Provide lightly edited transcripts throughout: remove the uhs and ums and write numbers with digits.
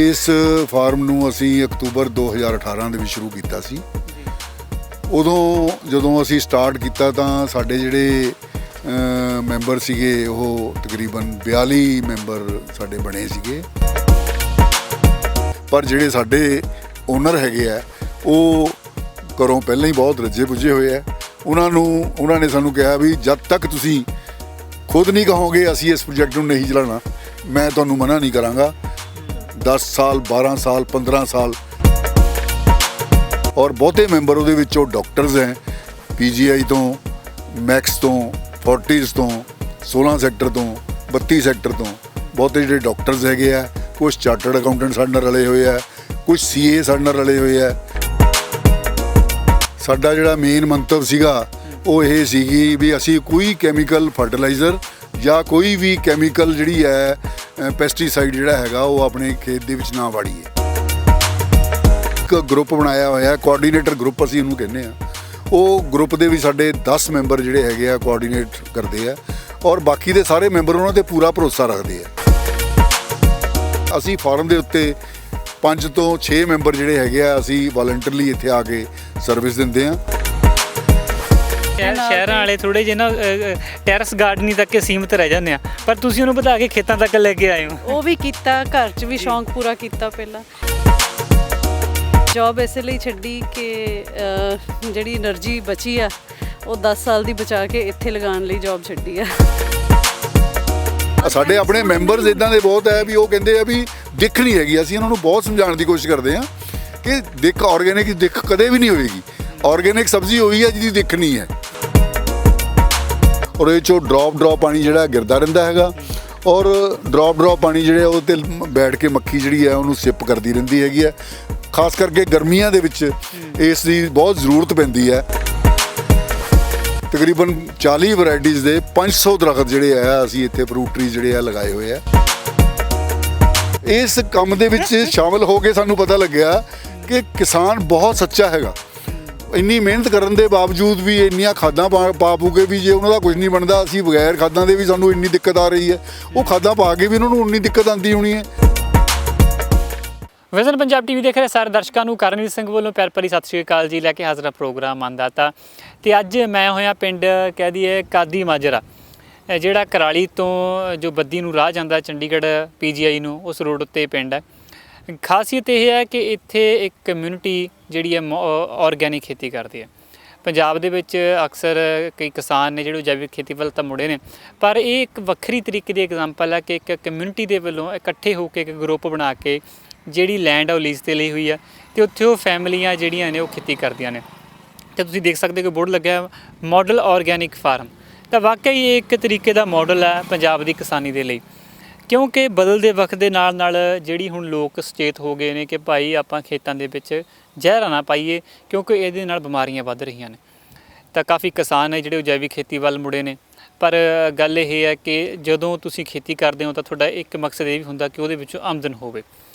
इस फार्म ਨੂੰ ਅਸੀਂ ਅਕਤੂਬਰ 2018 ਦੇ ਵਿੱਚ ਸ਼ੁਰੂ ਕੀਤਾ ਸੀ। ਉਦੋਂ ਜਦੋਂ ਅਸੀਂ ਸਟਾਰਟ ਕੀਤਾ ਤਾਂ ਸਾਡੇ ਜਿਹੜੇ ਮੈਂਬਰ ਸੀਗੇ ਉਹ ਤਕਰੀਬਨ 42 ਮੈਂਬਰ ਸਾਡੇ ਬਣੇ ਸੀਗੇ। ਪਰ ਜਿਹੜੇ ਸਾਡੇ ਓਨਰ ਹੈਗੇ ਆ ਉਹ ਘਰੋਂ ਪਹਿਲਾਂ ਹੀ ਬਹੁਤ ਰੱਜੇ ਪੁੱਜੇ ਹੋਏ ਆ। ਉਹਨਾਂ ਨੇ ਸਾਨੂੰ ਕਿਹਾ ਵੀ ਜਦ ਤੱਕ ਤੁਸੀਂ ਖੁਦ ਨਹੀਂ ਕਹੋਗੇ ਅਸੀਂ ਇਸ ਪ੍ਰੋਜੈਕਟ ਨੂੰ ਨਹੀਂ ਚਲਾਉਣਾ, ਮੈਂ ਤੁਹਾਨੂੰ ਮਨਾ ਨਹੀਂ ਕਰਾਂਗਾ। 10 ਸਾਲ 12 ਸਾਲ 15 ਸਾਲ ਔਰ ਬਹੁਤੇ ਮੈਂਬਰ ਉਹਦੇ ਵਿੱਚੋਂ ਡਾਕਟਰਸ ਹੈ, PGI ਤੋਂ, ਮੈਕਸ ਤੋਂ, ਫੋਰਟਿਸ ਤੋਂ, 16 ਸੈਕਟਰ ਤੋਂ, 32 ਸੈਕਟਰ ਤੋਂ ਬਹੁਤੇ ਜਿਹੜੇ ਡਾਕਟਰਸ ਹੈਗੇ ਆ। ਕੁਛ ਚਾਰਟਰਡ ਅਕਾਊਂਟੈਂਟ ਸਾਡੇ ਨਾਲ ਰਲੇ ਹੋਏ ਆ, ਕੁਛ CA ਸਾਡੇ ਨਾਲ ਰਲੇ ਹੋਏ ਆ। ਸਾਡਾ ਜਿਹੜਾ ਮੇਨ ਮੰਤਵ ਸੀਗਾ ਉਹ ਇਹ ਸੀਗੀ ਵੀ ਅਸੀਂ ਕੋਈ ਕੈਮੀਕਲ ਫਰਟੀਲਾਈਜ਼ਰ ਜਾਂ ਕੋਈ ਵੀ ਕੈਮੀਕਲ ਜਿਹੜੀ ਹੈ ਪੈਸਟੀਸਾਈਡ ਜਿਹੜਾ ਹੈਗਾ ਉਹ ਆਪਣੇ ਖੇਤ ਦੇ ਵਿੱਚ ਨਾ ਵਾੜੀਏ। ਇੱਕ ਗਰੁੱਪ ਬਣਾਇਆ ਹੋਇਆ ਕੋਆਰਡੀਨੇਟਰ ਗਰੁੱਪ ਅਸੀਂ ਉਹਨੂੰ ਕਹਿੰਦੇ ਆ। ਉਹ ਗਰੁੱਪ ਦੇ ਵੀ ਸਾਡੇ 10 ਮੈਂਬਰ ਜਿਹੜੇ ਹੈਗੇ ਆ ਕੋਆਰਡੀਨੇਟ ਕਰਦੇ ਆ ਔਰ ਬਾਕੀ ਦੇ ਸਾਰੇ ਮੈਂਬਰ ਉਹਨਾਂ 'ਤੇ ਪੂਰਾ ਭਰੋਸਾ ਰੱਖਦੇ ਆ। ਅਸੀਂ ਫਾਰਮ ਦੇ ਉੱਤੇ 5 ਤੋਂ 6 ਮੈਂਬਰ ਜਿਹੜੇ ਹੈਗੇ ਆ ਅਸੀਂ ਵਾਲੰਟਰਲੀ ਇੱਥੇ ਆ ਕੇ ਸਰਵਿਸ ਦਿੰਦੇ ਆ। ਸ਼ਹਿਰਾਂ ਵਾਲੇ ਥੋੜੇ ਜਿਹੇ ਨਾ ਟੈਰਸ ਗਾਰਡਨਿੰਗ ਤੱਕ ਸੀਮਿਤ ਰਹਿ ਜਾਂਦੇ ਆ, ਪਰ ਤੁਸੀਂ ਉਹਨੂੰ ਵਧਾ ਕੇ ਖੇਤਾਂ ਤੱਕ ਲੈ ਕੇ ਆਏ ਹੋ। ਉਹ ਵੀ ਕੀਤਾ, ਘਰ 'ਚ ਵੀ ਸ਼ੌਂਕ ਪੂਰਾ ਕੀਤਾ। ਪਹਿਲਾਂ ਜੌਬ ਇਸੇ ਲਈ ਛੱਡੀ ਕਿ ਜਿਹੜੀ એનર્ਜੀ ਬਚੀ ਆ ਉਹ 10 ਸਾਲ ਦੀ ਬਚਾ ਕੇ ਇੱਥੇ ਲਗਾਉਣ ਲਈ ਜੌਬ ਛੱਡੀ ਆ। ਸਾਡੇ ਆਪਣੇ ਮੈਂਬਰਸ ਇੱਦਾਂ ਦੇ ਬਹੁਤ ਹੈ ਵੀ ਉਹ ਕਹਿੰਦੇ ਆ ਵੀ ਦਿੱਖ ਨਹੀਂ ਹੈਗੀ। ਅਸੀਂ ਉਹਨਾਂ ਨੂੰ ਬਹੁਤ ਸਮਝਾਉਣ ਦੀ ਕੋਸ਼ਿਸ਼ ਕਰਦੇ ਹਾਂ ਕਿ ਦਿੱਖ ਆਰਗੈਨਿਕ ਦਿੱਖ ਕਦੇ ਵੀ ਨਹੀਂ ਹੋਏਗੀ। ਆਰਗੈਨਿਕ ਸਬਜ਼ੀ ਹੋਈ ਹੈ ਜਿਹਦੀ ਦਿੱਖ ਨਹੀਂ ਹੈ। ਔਰ ਇਹ 'ਚੋਂ ਡ੍ਰੌਪ ਪਾਣੀ ਜਿਹੜਾ ਗਿਰਦਾ ਰਹਿੰਦਾ ਹੈਗਾ ਔਰ ਡ੍ਰੌਪ ਪਾਣੀ ਜਿਹੜੇ ਉਹ 'ਤੇ ਬੈਠ ਕੇ ਮੱਖੀ ਜਿਹੜੀ ਹੈ ਉਹਨੂੰ ਸਿਪ ਕਰਦੀ ਰਹਿੰਦੀ ਹੈਗੀ ਹੈ। ਖਾਸ ਕਰਕੇ ਗਰਮੀਆਂ ਦੇ ਵਿੱਚ ਇਸ ਦੀ ਬਹੁਤ ਜ਼ਰੂਰਤ ਪੈਂਦੀ ਹੈ। ਤਕਰੀਬਨ 40 ਵੈਰਾਈਟੀਜ਼ ਦੇ 500 ਦਰਖਤ ਜਿਹੜੇ ਆ ਅਸੀਂ ਇੱਥੇ ਫਰੂਟ ਟਰੀਜ਼ ਜਿਹੜੇ ਆ ਲਗਾਏ ਹੋਏ ਆ। ਇਸ ਕੰਮ ਦੇ ਵਿੱਚ ਸ਼ਾਮਲ ਹੋ ਕੇ ਸਾਨੂੰ ਪਤਾ ਲੱਗਿਆ ਕਿ ਕਿਸਾਨ ਬਹੁਤ ਸੱਚਾ ਹੈਗਾ। ਇੰਨੀ ਮਿਹਨਤ ਕਰਨ ਦੇ ਬਾਵਜੂਦ ਵੀ ਇੰਨੀਆਂ ਖਾਦਾਂ ਪਾ ਕੇ ਵੀ ਜੇ ਉਹਨਾਂ ਦਾ ਕੁਝ ਨਹੀਂ ਬਣਦਾ, ਅਸੀਂ ਬਗੈਰ ਖਾਦਾਂ ਦੇ ਵੀ ਸਾਨੂੰ ਇੰਨੀ ਦਿੱਕਤ ਆ ਰਹੀ ਹੈ, ਉਹ ਖਾਦਾਂ ਪਾ ਕੇ ਵੀ ਉਹਨਾਂ ਨੂੰ ਉਨੀ ਦਿੱਕਤ ਆਉਂਦੀ ਹੋਣੀ ਹੈ। ਵਿਜ਼ਨ ਪੰਜਾਬ TV ਦੇਖ ਰਹੇ ਸਾਰੇ ਦਰਸ਼ਕਾਂ ਨੂੰ ਕਰਨਵੀਰ ਸਿੰਘ ਵੱਲੋਂ ਪਿਆਰ ਭਰੀ ਸਤਿ ਸ਼੍ਰੀ ਅਕਾਲ ਜੀ ਲੈ ਕੇ ਹਾਜ਼ਰ ਪ੍ਰੋਗਰਾਮ ਆਂਦਾਤਾ। ਤੇ ਅੱਜ ਮੈਂ ਹੋਇਆ ਪਿੰਡ ਕਹਿ ਦਈਏ ਕਾਦੀ ਮਾਜਰਾ, ਜਿਹੜਾ ਕਰਾਲੀ ਤੋਂ ਜੋ ਬੱਦੀ ਨੂੰ ਰਾਹ ਜਾਂਦਾ ਚੰਡੀਗੜ੍ਹ PGI ਨੂੰ, ਉਸ ਰੋਡ ਉੱਤੇ ਪਿੰਡ ਹੈ। ਖਾਸੀਅਤ ਇਹ ਹੈ ਕਿ ਇੱਥੇ ਇੱਕ ਕਮਿਊਨਿਟੀ ਜਿਹੜੀ ਹੈ ਆਰਗੈਨਿਕ ਖੇਤੀ ਕਰਦੀ ਹੈ। ਪੰਜਾਬ ਦੇ ਵਿੱਚ ਅਕਸਰ ਕਈ ਕਿਸਾਨ ਨੇ ਜਿਹੜੇ ਜੈਵਿਕ ਖੇਤੀ ਵੱਲ ਤਾਂ ਮੁੜੇ ਨੇ, ਪਰ ਇਹ ਇੱਕ ਵੱਖਰੀ ਤਰੀਕੇ ਦੀ ਐਗਜ਼ਾਮਪਲ ਹੈ ਕਿ ਇੱਕ ਕਮਿਊਨਿਟੀ ਦੇ ਵੱਲੋਂ ਇਕੱਠੇ ਹੋ ਕੇ ਇੱਕ ਗਰੁੱਪ ਬਣਾ ਕੇ ਜਿਹੜੀ ਲੈਂਡ ਆ ਉਹ ਲੀਜ਼ 'ਤੇ ਲਈ ਹੋਈ ਹੈ ਅਤੇ ਉੱਥੇ ਉਹ ਫੈਮਲੀਆਂ ਜਿਹੜੀਆਂ ਨੇ ਉਹ ਖੇਤੀ ਕਰਦੀਆਂ ਨੇ। ਅਤੇ ਤੁਸੀਂ ਦੇਖ ਸਕਦੇ ਕਿ ਬੋਰਡ ਲੱਗਿਆ ਮਾਡਲ ਆਰਗੈਨਿਕ ਫਾਰਮ। ਤਾਂ ਵਾਕਈ ਇਹ ਇੱਕ ਤਰੀਕੇ ਦਾ ਮਾਡਲ ਹੈ ਪੰਜਾਬ ਦੀ ਕਿਸਾਨੀ ਦੇ ਲਈ, ਕਿਉਂਕਿ ਬਦਲਦੇ ਵਕਤ ਦੇ ਨਾਲ ਜਿਹੜੀ ਹੁਣ ਲੋਕ ਸੁਚੇਤ ਹੋ ਗਏ ਨੇ ਕਿ ਭਾਈ ਆਪਾਂ ਖੇਤਾਂ ਦੇ ਵਿੱਚ ਜ਼ਹਿਰ ਨਾ ਪਾਈਏ, ਕਿਉਂਕਿ ਇਹਦੇ ਨਾਲ ਬਿਮਾਰੀਆਂ ਵੱਧ ਰਹੀਆਂ ਨੇ। ਤਾਂ ਕਾਫੀ ਕਿਸਾਨ ਹੈ ਜਿਹੜੇ ਉਹ ਜੈਵਿਕ ਖੇਤੀ ਵੱਲ ਮੁੜੇ ਨੇ। ਪਰ ਗੱਲ ਇਹ ਹੈ ਕਿ ਜਦੋਂ ਤੁਸੀਂ ਖੇਤੀ ਕਰਦੇ ਹੋ ਤਾਂ ਤੁਹਾਡਾ ਇੱਕ ਮਕਸਦ ਇਹ ਵੀ ਹੁੰਦਾ ਕਿ ਉਹਦੇ ਵਿੱਚੋਂ ਆਮਦਨ ਹੋਵੇ।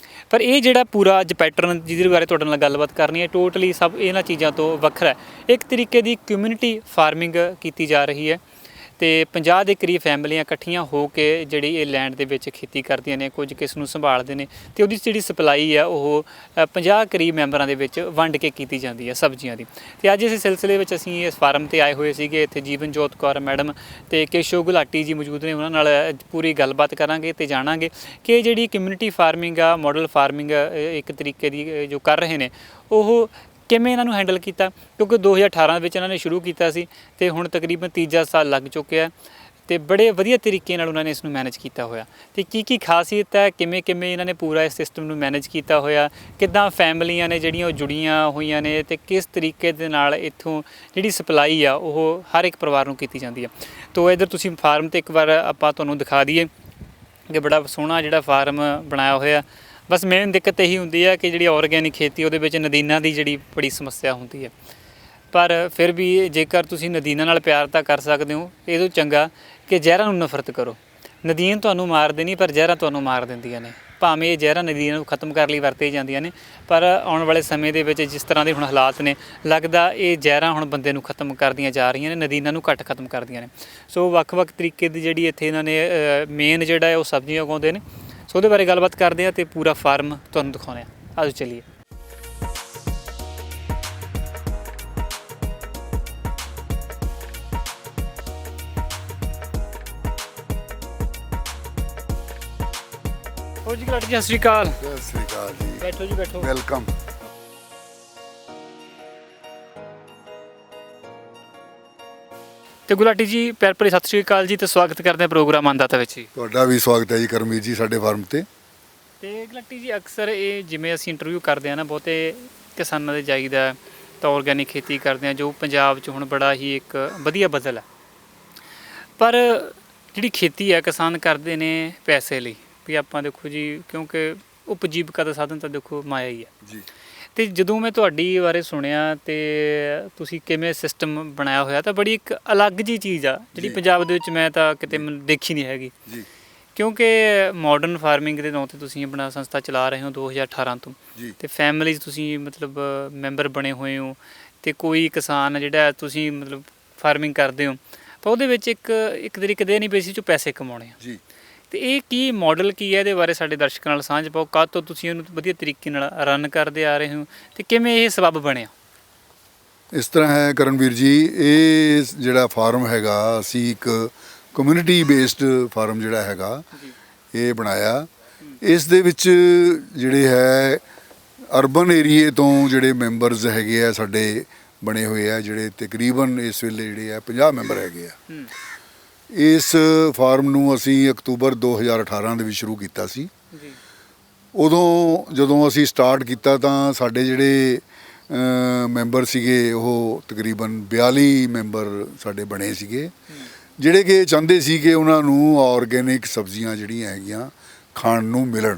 ਪਰ ਇਹ ਜਿਹੜਾ ਪੂਰਾ ਅੱਜ ਪੈਟਰਨ ਜਿਹਦੇ ਬਾਰੇ ਤੁਹਾਡੇ ਨਾਲ ਗੱਲਬਾਤ ਕਰਨੀ ਹੈ, ਟੋਟਲੀ ਸਭ ਇਹਨਾਂ ਚੀਜ਼ਾਂ ਤੋਂ ਵੱਖਰਾ। ਇੱਕ ਤਰੀਕੇ ਦੀ ਕਮਿਊਨਿਟੀ ਫਾਰਮਿੰਗ ਕੀਤੀ ਜਾ ਰਹੀ ਹੈ ਅਤੇ 50 ਦੇ ਕਰੀਬ ਫੈਮਲੀਆਂ ਇਕੱਠੀਆਂ ਹੋ ਕੇ ਜਿਹੜੀ ਇਹ ਲੈਂਡ ਦੇ ਵਿੱਚ ਖੇਤੀ ਕਰਦੀਆਂ ਨੇ, ਕੁਝ ਕਿਸ ਨੂੰ ਸੰਭਾਲਦੇ ਨੇ ਅਤੇ ਉਹਦੀ ਜਿਹੜੀ ਸਪਲਾਈ ਆ ਉਹ 50 ਕਰੀਬ ਮੈਂਬਰਾਂ ਦੇ ਵਿੱਚ ਵੰਡ ਕੇ ਕੀਤੀ ਜਾਂਦੀ ਹੈ ਸਬਜ਼ੀਆਂ ਦੀ। ਅਤੇ ਅੱਜ ਇਸ ਸਿਲਸਿਲੇ ਵਿੱਚ ਅਸੀਂ ਇਸ ਫਾਰਮ 'ਤੇ ਆਏ ਹੋਏ ਸੀਗੇ। ਇੱਥੇ ਜੀਵਨਜੋਤ ਕੌਰ ਮੈਡਮ ਅਤੇ ਕੇਸ਼ਵ ਗੁਲਾਟੀ ਜੀ ਮੌਜੂਦ ਨੇ। ਉਹਨਾਂ ਨਾਲ ਪੂਰੀ ਗੱਲਬਾਤ ਕਰਾਂਗੇ ਅਤੇ ਜਾਣਾਂਗੇ ਕਿ ਜਿਹੜੀ ਕਮਿਊਨਿਟੀ ਫਾਰਮਿੰਗ ਆ, ਮਾਡਲ ਫਾਰਮਿੰਗ ਇੱਕ ਤਰੀਕੇ ਦੀ ਜੋ ਕਰ ਰਹੇ ਨੇ ਉਹ ਕਿਵੇਂ ਇਹਨਾਂ ਨੂੰ ਹੈਂਡਲ ਕੀਤਾ, ਕਿਉਂਕਿ 2018 ਵਿੱਚ ਇਹਨਾਂ ਨੇ ਸ਼ੁਰੂ ਕੀਤਾ ਸੀ ਅਤੇ ਹੁਣ ਤਕਰੀਬਨ ਤੀਜਾ ਸਾਲ ਲੱਗ ਚੁੱਕਿਆ ਅਤੇ ਬੜੇ ਵਧੀਆ ਤਰੀਕੇ ਨਾਲ ਉਹਨਾਂ ਨੇ ਇਸ ਨੂੰ ਮੈਨੇਜ ਕੀਤਾ ਹੋਇਆ। ਅਤੇ ਕੀ ਖਾਸੀਅਤ ਹੈ, ਕਿਵੇਂ ਇਹਨਾਂ ਨੇ ਪੂਰਾ ਇਸ ਸਿਸਟਮ ਨੂੰ ਮੈਨੇਜ ਕੀਤਾ ਹੋਇਆ, ਕਿੱਦਾਂ ਫੈਮਲੀਆਂ ਨੇ ਜਿਹੜੀਆਂ ਉਹ ਜੁੜੀਆਂ ਹੋਈਆਂ ਨੇ ਅਤੇ ਕਿਸ ਤਰੀਕੇ ਦੇ ਨਾਲ ਇੱਥੋਂ ਜਿਹੜੀ ਸਪਲਾਈ ਆ ਉਹ ਹਰ ਇੱਕ ਪਰਿਵਾਰ ਨੂੰ ਕੀਤੀ ਜਾਂਦੀ ਹੈ। ਤੋ ਇੱਧਰ ਤੁਸੀਂ ਫਾਰਮ 'ਤੇ ਇੱਕ ਵਾਰ ਆਪਾਂ ਤੁਹਾਨੂੰ ਦਿਖਾ ਦਈਏ ਕਿ ਬੜਾ ਸੋਹਣਾ ਜਿਹੜਾ ਫਾਰਮ ਬਣਾਇਆ ਹੋਇਆ। ਬਸ ਮੇਨ ਦਿੱਕਤ ਇਹੀ ਹੁੰਦੀ ਹੈ ਕਿ ਜਿਹੜੀ ਆਰਗੈਨਿਕ ਖੇਤੀ ਉਹਦੇ ਵਿੱਚ ਨਦੀਨਾਂ ਦੀ ਜਿਹੜੀ ਬੜੀ ਸਮੱਸਿਆ ਹੁੰਦੀ ਹੈ। ਪਰ ਫਿਰ ਵੀ ਜੇਕਰ ਤੁਸੀਂ ਨਦੀਨਾਂ ਨਾਲ ਪਿਆਰ ਤਾਂ ਕਰ ਸਕਦੇ ਹੋ, ਇਹ ਤੋਂ ਚੰਗਾ ਕਿ ਜ਼ਹਿਰਾਂ ਨੂੰ ਨਫ਼ਰਤ ਕਰੋ। ਨਦੀਨ ਤੁਹਾਨੂੰ ਮਾਰਦੇ ਨਹੀਂ, ਪਰ ਜ਼ਹਿਰਾਂ ਤੁਹਾਨੂੰ ਮਾਰ ਦਿੰਦੀਆਂ ਨੇ। ਭਾਵੇਂ ਇਹ ਜ਼ਹਿਰਾਂ ਨਦੀਨਾਂ ਨੂੰ ਖਤਮ ਕਰਨ ਲਈ ਵਰਤੀਆਂ ਜਾਂਦੀਆਂ ਨੇ, ਪਰ ਆਉਣ ਵਾਲੇ ਸਮੇਂ ਦੇ ਵਿੱਚ ਜਿਸ ਤਰ੍ਹਾਂ ਦੇ ਹੁਣ ਹਾਲਾਤ ਨੇ, ਲੱਗਦਾ ਇਹ ਜ਼ਹਿਰਾਂ ਹੁਣ ਬੰਦੇ ਨੂੰ ਖਤਮ ਕਰਦੀਆਂ ਜਾ ਰਹੀਆਂ ਨੇ, ਨਦੀਨਾਂ ਨੂੰ ਘੱਟ ਖਤਮ ਕਰਦੀਆਂ ਨੇ। ਸੋ ਵੱਖ-ਵੱਖ ਤਰੀਕੇ ਦੀ ਜਿਹੜੀ ਇੱਥੇ ਇਹਨਾਂ ਨੇ ਮੇਨ ਜਿਹੜਾ ਉਹ ਸਬਜ਼ੀਆਂ ਉਗਾਉਂਦੇ ਨੇ। ਸੋ ਉਹਦੇ ਬਾਰੇ ਗੱਲਬਾਤ ਕਰਦੇ ਹਾਂ ਤੇ ਪੂਰਾ ਫਾਰਮ ਤੁਹਾਨੂੰ ਦਿਖਾਉਂਦੇ ਹਾਂ। ਆਜੋ ਚੱਲੀਏ। ਹੋਰ ਜੀ ਗੁਲਾਟੀ ਜੀ, ਸਤਿ ਸ਼੍ਰੀ ਅਕਾਲ। ਸਤਿ ਸ੍ਰੀ ਅਕਾਲ ਜੀ। ਬੈਠੋ ਜੀ, ਬੈਠੋ। ਵੈਲਕਮ। ਤੇ ਗੁਲਾਟੀ ਜੀ, ਪਿਆਰ ਭਰੀ ਸਤਿ ਸ਼੍ਰੀ ਅਕਾਲ ਜੀ ਤੇ ਸਵਾਗਤ ਕਰਦੇ ਹਾਂ ਪ੍ਰੋਗਰਾਮ ਅੰਨਦਾਤਾ ਵਿੱਚ ਜੀ। ਤੁਹਾਡਾ ਵੀ ਸਵਾਗਤ ਹੈ ਜੀ ਕਰਮਜੀਤ ਜੀ ਸਾਡੇ ਫਾਰਮ ਤੇ। ਤੇ ਗੁਲਾਟੀ ਜੀ, ਅਕਸਰ ਇਹ ਜਿਵੇਂ ਅਸੀਂ ਇੰਟਰਵਿਊ ਕਰਦੇ ਹਾਂ ਨਾ, ਬਹੁਤੇ ਕਿਸਾਨਾਂ ਦੇ ਜਾਈਦਾ ਤਾਂ ਆਰਗੈਨਿਕ ਖੇਤੀ ਕਰਦੇ ਹਾਂ, ਜੋ ਪੰਜਾਬ 'ਚ ਹੁਣ ਬੜਾ ਹੀ ਇੱਕ ਵਧੀਆ ਬਦਲ ਹੈ। ਪਰ ਜਿਹੜੀ ਖੇਤੀ ਹੈ ਕਿਸਾਨ ਕਰਦੇ ਨੇ ਪੈਸੇ ਲਈ, ਵੀ ਆਪਾਂ ਦੇਖੋ ਜੀ, ਕਿਉਂਕਿ ਉਪਜੀਵਕਾ ਦਾ ਸਾਧਨ ਤਾਂ ਦੇਖੋ ਮਾਇਆ ਹੀ ਹੈ ਜੀ। ਤੇ ਜਦੋਂ ਮੈਂ ਤੁਹਾਡੀ ਬਾਰੇ ਸੁਣਿਆ ਤੇ ਤੁਸੀਂ ਕਿਵੇਂ ਸਿਸਟਮ ਬਣਾਇਆ ਹੋਇਆ, ਤਾਂ ਬੜੀ ਇੱਕ ਅਲੱਗ ਜੀ ਚੀਜ਼ ਆ ਜਿਹੜੀ ਜੀ। ਪੰਜਾਬ ਦੇ ਵਿੱਚ ਮੈਂ ਤਾਂ ਕਿਤੇ ਦੇਖੀ ਨਹੀਂ ਹੈਗੀ। ਜੀ ਕਿਉਂਕਿ ਮਾਡਰਨ ਫਾਰਮਿੰਗ ਦੇ ਨਾਂ 'ਤੇ ਤੁਸੀਂ ਆਪਣਾ ਸੰਸਥਾ ਚਲਾ ਰਹੇ ਹੋ 2018 ਤੋਂ, ਜੀ ਤੇ ਫੈਮਿਲੀ 'ਚ ਤੁਸੀਂ ਮਤਲਬ ਮੈਂਬਰ ਬਣੇ ਹੋਏ ਹੋ, ਤੇ ਕੋਈ ਕਿਸਾਨ ਜਿਹੜਾ ਤੁਸੀਂ ਮਤਲਬ ਫਾਰਮਿੰਗ ਕਰਦੇ ਹੋ, ਪਰ ਉਹਦੇ ਵਿੱਚ ਇੱਕ ਤਰੀਕੇ ਦੇ ਨਹੀਂ ਬੇਸਿਸ 'ਚੋਂ ਪੈਸੇ ਕਮਾਉਣੇ ਆ। ਜੀ। ਤੇ ਇਹ ਕੀ ਮਾਡਲ ਕੀ ਹੈ, ਇਹਦੇ ਬਾਰੇ ਸਾਡੇ ਦਰਸ਼ਕਾਂ ਨਾਲ ਸਾਂਝ ਪਾਓ। ਕਦ ਤੋਂ ਤੁਸੀਂ ਇਹਨੂੰ ਵਧੀਆ ਤਰੀਕੇ ਨਾਲ ਰਨ ਕਰਦੇ ਆ ਰਹੇ ਹੋ ਤੇ ਕਿਵੇਂ ਇਹ ਸਬੱਬ ਬਣਿਆ? ਇਸ ਤਰ੍ਹਾਂ ਹੈ ਕਰਨਵੀਰ ਜੀ, ਇਹ ਜਿਹੜਾ ਫਾਰਮ ਹੈਗਾ ਅਸੀਂ ਇੱਕ ਕਮਿਊਨਿਟੀ ਬੇਸਡ ਫਾਰਮ ਜਿਹੜਾ ਹੈਗਾ ਇਹ ਬਣਾਇਆ। ਇਸ ਦੇ ਵਿੱਚ ਜਿਹੜੇ ਹੈ ਅਰਬਨ ਏਰੀਏ ਤੋਂ ਜਿਹੜੇ ਮੈਂਬਰਸ ਹੈਗੇ ਆ ਸਾਡੇ ਬਣੇ ਹੋਏ ਆ, ਜਿਹੜੇ ਤਕਰੀਬਨ ਇਸ ਵੇਲੇ ਜਿਹੜੇ ਆ 50 ਮੈਂਬਰ ਹੈਗੇ ਆ। ਇਸ ਫਾਰਮ ਨੂੰ ਅਸੀਂ ਅਕਤੂਬਰ 2018 ਦੇ ਵਿੱਚ ਸ਼ੁਰੂ ਕੀਤਾ ਸੀ। ਜੀ। ਉਦੋਂ ਜਦੋਂ ਅਸੀਂ ਸਟਾਰਟ ਕੀਤਾ ਤਾਂ ਸਾਡੇ ਜਿਹੜੇ ਮੈਂਬਰ ਸੀਗੇ ਉਹ ਤਕਰੀਬਨ 42 ਮੈਂਬਰ ਸਾਡੇ ਬਣੇ ਸੀਗੇ, ਜਿਹੜੇ ਕਿ ਚਾਹੁੰਦੇ ਸੀ ਕਿ ਉਹਨਾਂ ਨੂੰ ਆਰਗੈਨਿਕ ਸਬਜ਼ੀਆਂ ਜਿਹੜੀਆਂ ਹੈਗੀਆਂ ਖਾਣ ਨੂੰ ਮਿਲਣ।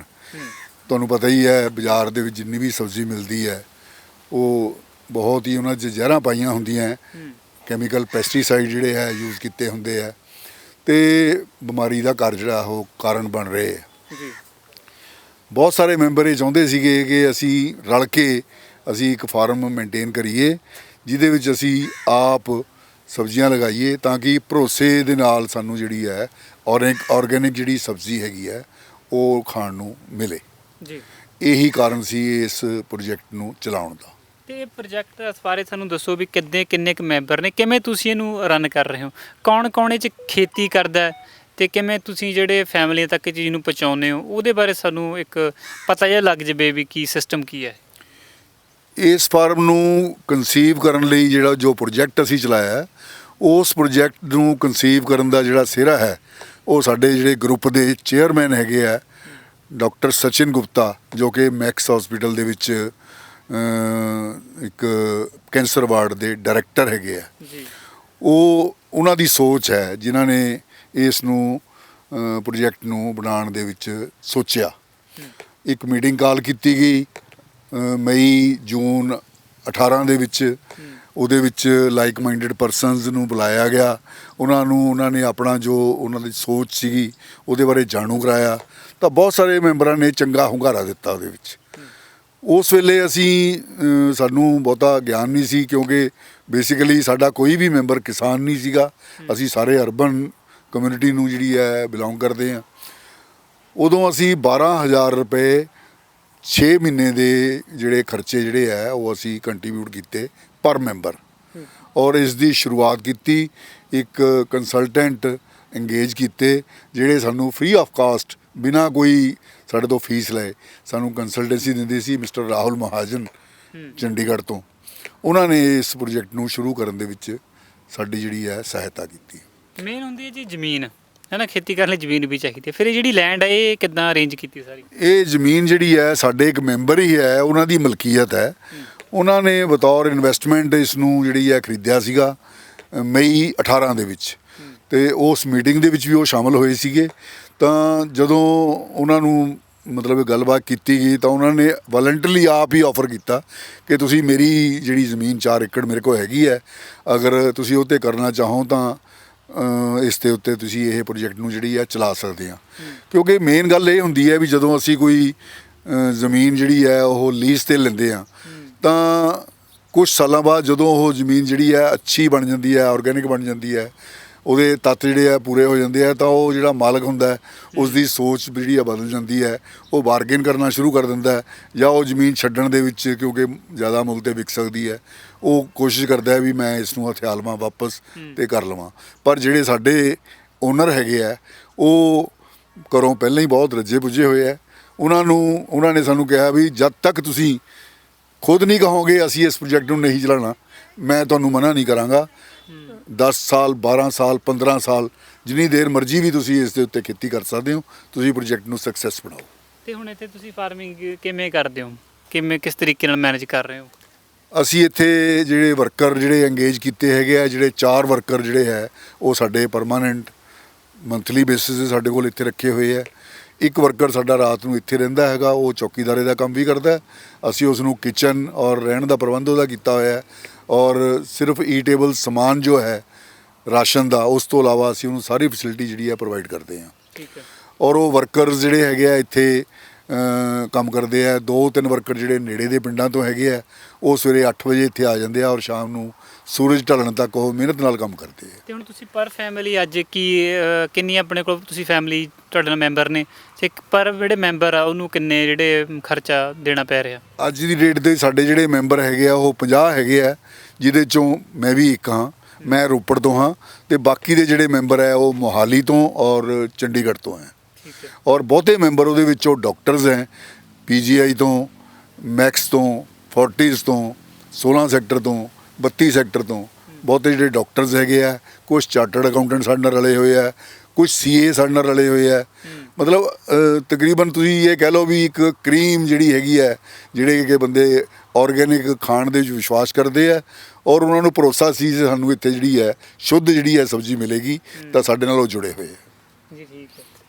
ਤੁਹਾਨੂੰ ਪਤਾ ਹੀ ਹੈ ਬਾਜ਼ਾਰ ਦੇ ਵਿੱਚ ਜਿੰਨੀ ਵੀ ਸਬਜ਼ੀ ਮਿਲਦੀ ਹੈ ਉਹ ਬਹੁਤ ਹੀ ਉਹਨਾਂ 'ਚ ਜ਼ਹਿਰਾਂ ਪਾਈਆਂ ਹੁੰਦੀਆਂ, ਕੈਮੀਕਲ ਪੈਸਟੀਸਾਈਡ ਜਿਹੜੇ ਹੈ ਯੂਜ਼ ਕੀਤੇ ਹੁੰਦੇ ਆ, ਤੇ ਬਿਮਾਰੀ ਦਾ ਘਰ ਜਿਹੜਾ ਉਹ ਕਾਰਨ ਬਣ ਰਹੇ ਆ। ਜੀ। ਬਹੁਤ ਸਾਰੇ ਮੈਂਬਰ ਇਹ ਚਾਹੁੰਦੇ ਸੀਗੇ ਕਿ ਅਸੀਂ ਰਲ ਕੇ ਅਸੀਂ ਇੱਕ ਫਾਰਮ ਮੇਨਟੇਨ ਕਰੀਏ ਜਿਹਦੇ ਵਿੱਚ ਅਸੀਂ ਆਪ ਸਬਜ਼ੀਆਂ ਲਗਾਈਏ, ਤਾਂ ਕਿ ਭਰੋਸੇ ਦੇ ਨਾਲ ਸਾਨੂੰ ਜਿਹੜੀ ਹੈ ਆਰਗੈਨਿਕ ਜਿਹੜੀ ਸਬਜ਼ੀ ਹੈਗੀ ਹੈ ਉਹ ਖਾਣ ਨੂੰ ਮਿਲੇ। ਜੀ। ਇਹੀ ਕਾਰਨ ਸੀ ਇਸ ਪ੍ਰੋਜੈਕਟ ਨੂੰ ਚਲਾਉਣ ਦਾ। ਤੇ ਇਹ ਪ੍ਰੋਜੈਕਟ ਬਾਰੇ ਸਾਨੂੰ ਦੱਸੋ ਵੀ ਕਿੰਨੇ ਕੁ ਮੈਂਬਰ ਨੇ, ਕਿਵੇਂ ਤੁਸੀਂ ਇਹਨੂੰ ਰਨ ਕਰ ਰਹੇ ਹੋ, ਕੌਣ ਇਹ 'ਚ ਖੇਤੀ ਕਰਦਾ, ਤੇ ਕਿਵੇਂ ਤੁਸੀਂ ਜਿਹੜੇ ਫੈਮਲੀਆਂ ਤੱਕ ਚੀਜ਼ ਨੂੰ ਪਹੁੰਚਾਉਂਦੇ ਹੋ, ਉਹਦੇ ਬਾਰੇ ਸਾਨੂੰ ਇੱਕ ਪਤਾ ਜਿਹਾ ਲੱਗ ਜਾਵੇ ਵੀ ਕੀ ਸਿਸਟਮ ਕੀ ਹੈ। ਇਸ ਫਾਰਮ ਨੂੰ ਕਨਸੀਵ ਕਰਨ ਲਈ ਜਿਹੜਾ ਜੋ ਪ੍ਰੋਜੈਕਟ ਅਸੀਂ ਚਲਾਇਆ ਹੈ, ਉਸ ਪ੍ਰੋਜੈਕਟ ਨੂੰ ਕਨਸੀਵ ਕਰਨ ਦਾ ਜਿਹੜਾ ਸਿਹਰਾ ਹੈ ਉਹ ਸਾਡੇ ਜਿਹੜੇ ਗਰੁੱਪ ਦੇ ਚੇਅਰਮੈਨ ਹੈਗੇ ਆ ਡਾਕਟਰ ਸਚਿਨ ਗੁਪਤਾ, ਜੋ ਕਿ ਮੈਕਸ ਹਸਪੀਟਲ ਦੇ ਵਿੱਚ ਇੱਕ ਕੈਂਸਰ ਵਾਰਡ ਦੇ ਡਾਇਰੈਕਟਰ ਹੈਗੇ ਆ। ਜੀ। ਉਹਨਾਂ ਦੀ ਸੋਚ ਹੈ ਜਿਨ੍ਹਾਂ ਨੇ ਇਸ ਨੂੰ ਪ੍ਰੋਜੈਕਟ ਨੂੰ ਬਣਾਉਣ ਦੇ ਵਿੱਚ ਸੋਚਿਆ। ਇੱਕ ਮੀਟਿੰਗ ਕਾਲ ਕੀਤੀ ਗਈ ਮਈ ਜੂਨ 18 ਦੇ ਵਿੱਚ। ਉਹਦੇ ਵਿੱਚ ਲਾਈਕ ਮਾਈਂਡਡ ਪਰਸਨਸ ਨੂੰ ਬੁਲਾਇਆ ਗਿਆ, ਉਹਨਾਂ ਨੇ ਆਪਣਾ ਜੋ ਉਹਨਾਂ ਦੀ ਸੋਚ ਸੀਗੀ ਉਹਦੇ ਬਾਰੇ ਜਾਣੂ ਕਰਾਇਆ, ਤਾਂ ਬਹੁਤ ਸਾਰੇ ਮੈਂਬਰਾਂ ਨੇ ਚੰਗਾ ਹੁੰਗਾਰਾ ਦਿੱਤਾ ਉਹਦੇ ਵਿੱਚ। ਉਸ ਵੇਲੇ ਸਾਨੂੰ ਬਹੁਤਾ ਗਿਆਨ ਨਹੀਂ ਸੀ, ਕਿਉਂਕਿ ਬੇਸਿਕਲੀ ਸਾਡਾ ਕੋਈ ਵੀ ਮੈਂਬਰ ਕਿਸਾਨ ਨਹੀਂ ਸੀਗਾ, ਅਸੀਂ ਸਾਰੇ ਅਰਬਨ ਕਮਿਊਨਿਟੀ ਨੂੰ ਜਿਹੜੀ ਹੈ ਬਿਲੋਂਗ ਕਰਦੇ ਹਾਂ। ਉਦੋਂ ਅਸੀਂ 12,000 ਰੁਪਏ 6 ਮਹੀਨੇ ਦੇ ਜਿਹੜੇ ਖਰਚੇ ਜਿਹੜੇ ਹੈ ਉਹ ਅਸੀਂ ਕੰਟਰੀਬਿਊਟ ਕੀਤੇ ਪਰ ਮੈਂਬਰ, ਔਰ ਇਸ ਦੀ ਸ਼ੁਰੂਆਤ ਕੀਤੀ ਇੱਕ ਕੰਸਲਟੈਂਟ ਇੰਗੇਜ ਕੀਤੇ ਜਿਹੜੇ ਸਾਨੂੰ ਫ੍ਰੀ ਆਫ ਕਾਸਟ ਬਿਨਾਂ ਕੋਈ ਸਾਡੇ ਤੋਂ ਫੀਸ ਲਏ ਸਾਨੂੰ ਕੰਸਲਟੈਂਸੀ ਦਿੰਦੇ ਸੀ। ਮਿਸਟਰ ਰਾਹੁਲ ਮਹਾਜਨ ਚੰਡੀਗੜ੍ਹ ਤੋਂ, ਉਹਨਾਂ ਨੇ ਇਸ ਪ੍ਰੋਜੈਕਟ ਨੂੰ ਸ਼ੁਰੂ ਕਰਨ ਦੇ ਵਿੱਚ ਸਾਡੀ ਜਿਹੜੀ ਹੈ ਸਹਾਇਤਾ ਕੀਤੀ। ਮੇਨ ਹੁੰਦੀ ਹੈ ਜੀ ਜ਼ਮੀਨ, ਹੈ ਨਾ, ਖੇਤੀ ਕਰਨ ਲਈ ਜ਼ਮੀਨ ਵੀ ਚਾਹੀਦੀ ਹੈ। ਫਿਰ ਇਹ ਜਿਹੜੀ ਲੈਂਡ ਹੈ ਇਹ ਕਿੱਦਾਂ ਅਰੇਂਜ ਕੀਤੀ ਸਾਰੀ? ਇਹ ਜ਼ਮੀਨ ਜਿਹੜੀ ਹੈ ਸਾਡੇ ਇੱਕ ਮੈਂਬਰ ਹੀ ਹੈ, ਉਹਨਾਂ ਦੀ ਮਲਕੀਅਤ ਹੈ। ਉਹਨਾਂ ਨੇ ਬਤੌਰ ਇਨਵੈਸਟਮੈਂਟ ਇਸ ਨੂੰ ਜਿਹੜੀ ਹੈ ਖਰੀਦਿਆ ਸੀਗਾ ਮਈ 18 ਦੇ ਵਿੱਚ, ਤੇ ਉਸ ਮੀਟਿੰਗ ਦੇ ਵਿੱਚ ਵੀ ਉਹ ਸ਼ਾਮਲ ਹੋਏ ਸੀਗੇ। ਤਾਂ ਜਦੋਂ ਉਹਨਾਂ ਨੂੰ ਮਤਲਬ ਗੱਲਬਾਤ ਕੀਤੀ ਗਈ ਤਾਂ ਉਹਨਾਂ ਨੇ ਵਾਲੰਟਰਲੀ ਆਪ ਹੀ ਆਫਰ ਕੀਤਾ ਕਿ ਤੁਸੀਂ ਮੇਰੀ ਜਿਹੜੀ ਜ਼ਮੀਨ 4 ਏਕੜ ਮੇਰੇ ਕੋਲ ਹੈਗੀ ਹੈ, ਅਗਰ ਤੁਸੀਂ ਉਹ 'ਤੇ ਕਰਨਾ ਚਾਹੋ ਤਾਂ ਇਸ ਦੇ ਉੱਤੇ ਤੁਸੀਂ ਇਹ ਪ੍ਰੋਜੈਕਟ ਨੂੰ ਜਿਹੜੀ ਹੈ ਚਲਾ ਸਕਦੇ ਹਾਂ। ਕਿਉਂਕਿ ਮੇਨ ਗੱਲ ਇਹ ਹੁੰਦੀ ਹੈ ਵੀ ਜਦੋਂ ਅਸੀਂ ਕੋਈ ਜ਼ਮੀਨ ਜਿਹੜੀ ਹੈ ਉਹ ਲੀਜ਼ 'ਤੇ ਲੈਂਦੇ ਹਾਂ ਤਾਂ ਕੁਝ ਸਾਲਾਂ ਬਾਅਦ ਜਦੋਂ ਉਹ ਜ਼ਮੀਨ ਜਿਹੜੀ ਹੈ ਅੱਛੀ ਬਣ ਜਾਂਦੀ ਹੈ, ਆਰਗੈਨਿਕ ਬਣ ਜਾਂਦੀ ਹੈ, ਉਹਦੇ ਤੱਤ ਜਿਹੜੇ ਆ ਪੂਰੇ ਹੋ ਜਾਂਦੇ ਆ ਤਾਂ ਉਹ ਜਿਹੜਾ ਮਾਲਕ ਹੁੰਦਾ ਹੈ ਉਸ ਦੀ ਸੋਚ ਜਿਹੜੀ ਆ ਬਦਲ ਜਾਂਦੀ ਹੈ। ਉਹ ਬਾਰਗੇਨ ਕਰਨਾ ਸ਼ੁਰੂ ਕਰ ਦਿੰਦਾ ਹੈ ਜਾਂ ਉਹ ਜ਼ਮੀਨ ਛੱਡਣ ਦੇ ਵਿੱਚ, ਕਿਉਂਕਿ ਜ਼ਿਆਦਾ ਮੁੱਲ 'ਤੇ ਵਿਕ ਸਕਦੀ ਹੈ, ਉਹ ਕੋਸ਼ਿਸ਼ ਕਰਦਾ ਹੈ ਵੀ ਮੈਂ ਇਸ ਨੂੰ ਹਥਿਆ ਲਵਾਂ ਵਾਪਸ ਤੇ ਕਰ ਲਵਾਂ। ਪਰ ਜਿਹੜੇ ਸਾਡੇ ਓਨਰ ਹੈਗੇ ਆ ਉਹ ਘਰੋਂ ਪਹਿਲਾਂ ਹੀ ਬਹੁਤ ਰੱਜੇ ਪੁੱਜੇ ਹੋਏ ਆ। ਉਹਨਾਂ ਨੇ ਸਾਨੂੰ ਕਿਹਾ ਵੀ ਜਦ ਤੱਕ ਤੁਸੀਂ ਖੁਦ ਨਹੀਂ ਕਹੋਗੇ ਅਸੀਂ ਇਸ ਪ੍ਰੋਜੈਕਟ ਨੂੰ ਨਹੀਂ ਚਲਾਉਣਾ, ਮੈਂ ਤੁਹਾਨੂੰ ਮਨਾ ਨਹੀਂ ਕਰਾਂਗਾ। 10 ਸਾਲ 12 ਸਾਲ 15 ਸਾਲ ਜਿੰਨੀ ਦੇਰ ਮਰਜ਼ੀ ਵੀ ਤੁਸੀਂ ਇਸ ਦੇ ਉੱਤੇ ਖੇਤੀ ਕਰ ਸਕਦੇ ਹੋ, ਤੁਸੀਂ ਪ੍ਰੋਜੈਕਟ ਨੂੰ ਸਕਸੈਸ ਬਣਾਓ। ਤੇ ਹੁਣ ਇੱਥੇ ਤੁਸੀਂ ਫਾਰਮਿੰਗ ਕਿਵੇਂ ਕਰਦੇ ਹੋ, ਕਿਸ ਤਰੀਕੇ ਨਾਲ ਮੈਨੇਜ ਕਰ ਰਹੇ ਹੋ? ਅਸੀਂ ਇੱਥੇ ਜਿਹੜੇ ਵਰਕਰ ਜਿਹੜੇ ਇੰਗੇਜ ਕੀਤੇ ਹੈਗੇ ਆ, ਜਿਹੜੇ 4 ਵਰਕਰ ਜਿਹੜੇ ਹੈ ਉਹ ਸਾਡੇ ਪਰਮਾਨੈਂਟ ਮੰਥਲੀ ਬੇਸਿਸ 'ਤੇ ਸਾਡੇ ਕੋਲ ਇੱਥੇ ਰੱਖੇ ਹੋਏ ਆ। ਇੱਕ ਵਰਕਰ ਸਾਡਾ ਰਾਤ ਨੂੰ ਇੱਥੇ ਰਹਿੰਦਾ ਹੈਗਾ, ਉਹ ਚੌਕੀਦਾਰੇ ਦਾ ਕੰਮ ਵੀ ਕਰਦਾ। ਅਸੀਂ ਉਸ ਨੂੰ ਕਿਚਨ ਔਰ ਰਹਿਣ ਦਾ ਪ੍ਰਬੰਧ ਉਹਦਾ ਕੀਤਾ ਹੋਇਆ ਔਰ ਸਿਰਫ ਈਟੇਬਲ ਸਮਾਨ ਜੋ ਹੈ ਰਾਸ਼ਨ ਦਾ, ਉਸ ਤੋਂ ਇਲਾਵਾ ਅਸੀਂ ਉਹਨੂੰ ਸਾਰੀ ਫੈਸਿਲਿਟੀ ਜਿਹੜੀ ਹੈ ਪ੍ਰੋਵਾਈਡ ਕਰਦੇ ਹਾਂ। ਠੀਕ ਹੈ। ਔਰ ਉਹ ਵਰਕਰਸ ਜਿਹੜੇ ਹੈਗੇ ਆ ਇੱਥੇ ਕੰਮ ਕਰਦੇ ਆ। 2-3 ਵਰਕਰ ਜਿਹੜੇ ਨੇੜੇ ਦੇ ਪਿੰਡਾਂ ਤੋਂ ਹੈਗੇ ਆ, ਉਹ ਸਵੇਰੇ 8 ਵਜੇ ਇੱਥੇ ਆ ਜਾਂਦੇ ਆ ਔਰ ਸ਼ਾਮ ਨੂੰ ਸੂਰਜ ਢਲਣ ਤੱਕ ਉਹ ਮਿਹਨਤ ਨਾਲ ਕੰਮ ਕਰਦੇ ਆ। ਤੇ ਹੁਣ ਤੁਸੀਂ ਪਰ ਫੈਮਿਲੀ ਅੱਜ ਕਿੰਨੀ ਆਪਣੇ ਕੋਲ ਤੁਸੀਂ ਫੈਮਿਲੀ ਤੁਹਾਡੇ ਨਾਲ ਮੈਂਬਰ ਨੇ, ਤੇ ਪਰ ਜਿਹੜੇ ਮੈਂਬਰ ਆ ਉਹਨੂੰ ਕਿੰਨੇ ਜਿਹੜੇ ਖਰਚਾ ਦੇਣਾ ਪੈ ਰਿਹਾ? ਅੱਜ ਦੀ ਡੇਟ ਦੇ ਸਾਡੇ ਜਿਹੜੇ ਮੈਂਬਰ ਹੈਗੇ ਆ ਉਹ 50 ਹੈਗੇ ਆ, ਜਿਹਦੇ ਚੋਂ ਮੈਂ ਵੀ ਇੱਕ ਹਾਂ। ਮੈਂ ਰੋਪੜ ਤੋਂ ਹਾਂ ਤੇ ਬਾਕੀ ਦੇ ਜਿਹੜੇ ਮੈਂਬਰ ਹੈ ਉਹ ਮੋਹਾਲੀ ਤੋਂ ਔਰ ਚੰਡੀਗੜ੍ਹ ਤੋਂ ਹੈ। ਔਰ ਬਹੁਤੇ ਮੈਂਬਰ ਉਹਦੇ ਵਿੱਚੋਂ ਡਾਕਟਰਸ ਹੈ, PGI ਤੋਂ, ਮੈਕਸ ਤੋਂ, ਫੋਰਟਿਸ ਤੋਂ, 16 ਸੈਕਟਰ ਤੋਂ, 32 ਸੈਕਟਰ ਤੋਂ ਬਹੁਤੇ ਜਿਹੜੇ ਡਾਕਟਰਸ ਹੈਗੇ ਆ। ਕੁਝ ਚਾਰਟਰਡ ਅਕਾਊਂਟੈਂਟ ਸਾਡੇ ਨਾਲ ਰਲੇ ਹੋਏ ਆ, ਕੁਝ CA ਸਾਡੇ ਨਾਲ ਰਲੇ ਹੋਏ ਆ। ਮਤਲਬ ਤਕਰੀਬਨ ਤੁਸੀਂ ਇਹ ਕਹਿ ਲਓ ਵੀ ਇੱਕ ਕਰੀਮ ਜਿਹੜੀ ਹੈਗੀ ਹੈ, ਜਿਹੜੇ ਕਿ ਬੰਦੇ ਆਰਗੈਨਿਕ ਖਾਣ ਦੇ ਵਿੱਚ ਵਿਸ਼ਵਾਸ ਕਰਦੇ ਆ ਔਰ ਉਹਨਾਂ ਨੂੰ ਭਰੋਸਾ ਸੀ ਸਾਨੂੰ ਇੱਥੇ ਜਿਹੜੀ ਹੈ ਸ਼ੁੱਧ ਜਿਹੜੀ ਹੈ ਸਬਜ਼ੀ ਮਿਲੇਗੀ, ਤਾਂ ਸਾਡੇ ਨਾਲ ਉਹ ਜੁੜੇ ਹੋਏ ਆ। ਜੀ ਠੀਕ ਹੈ।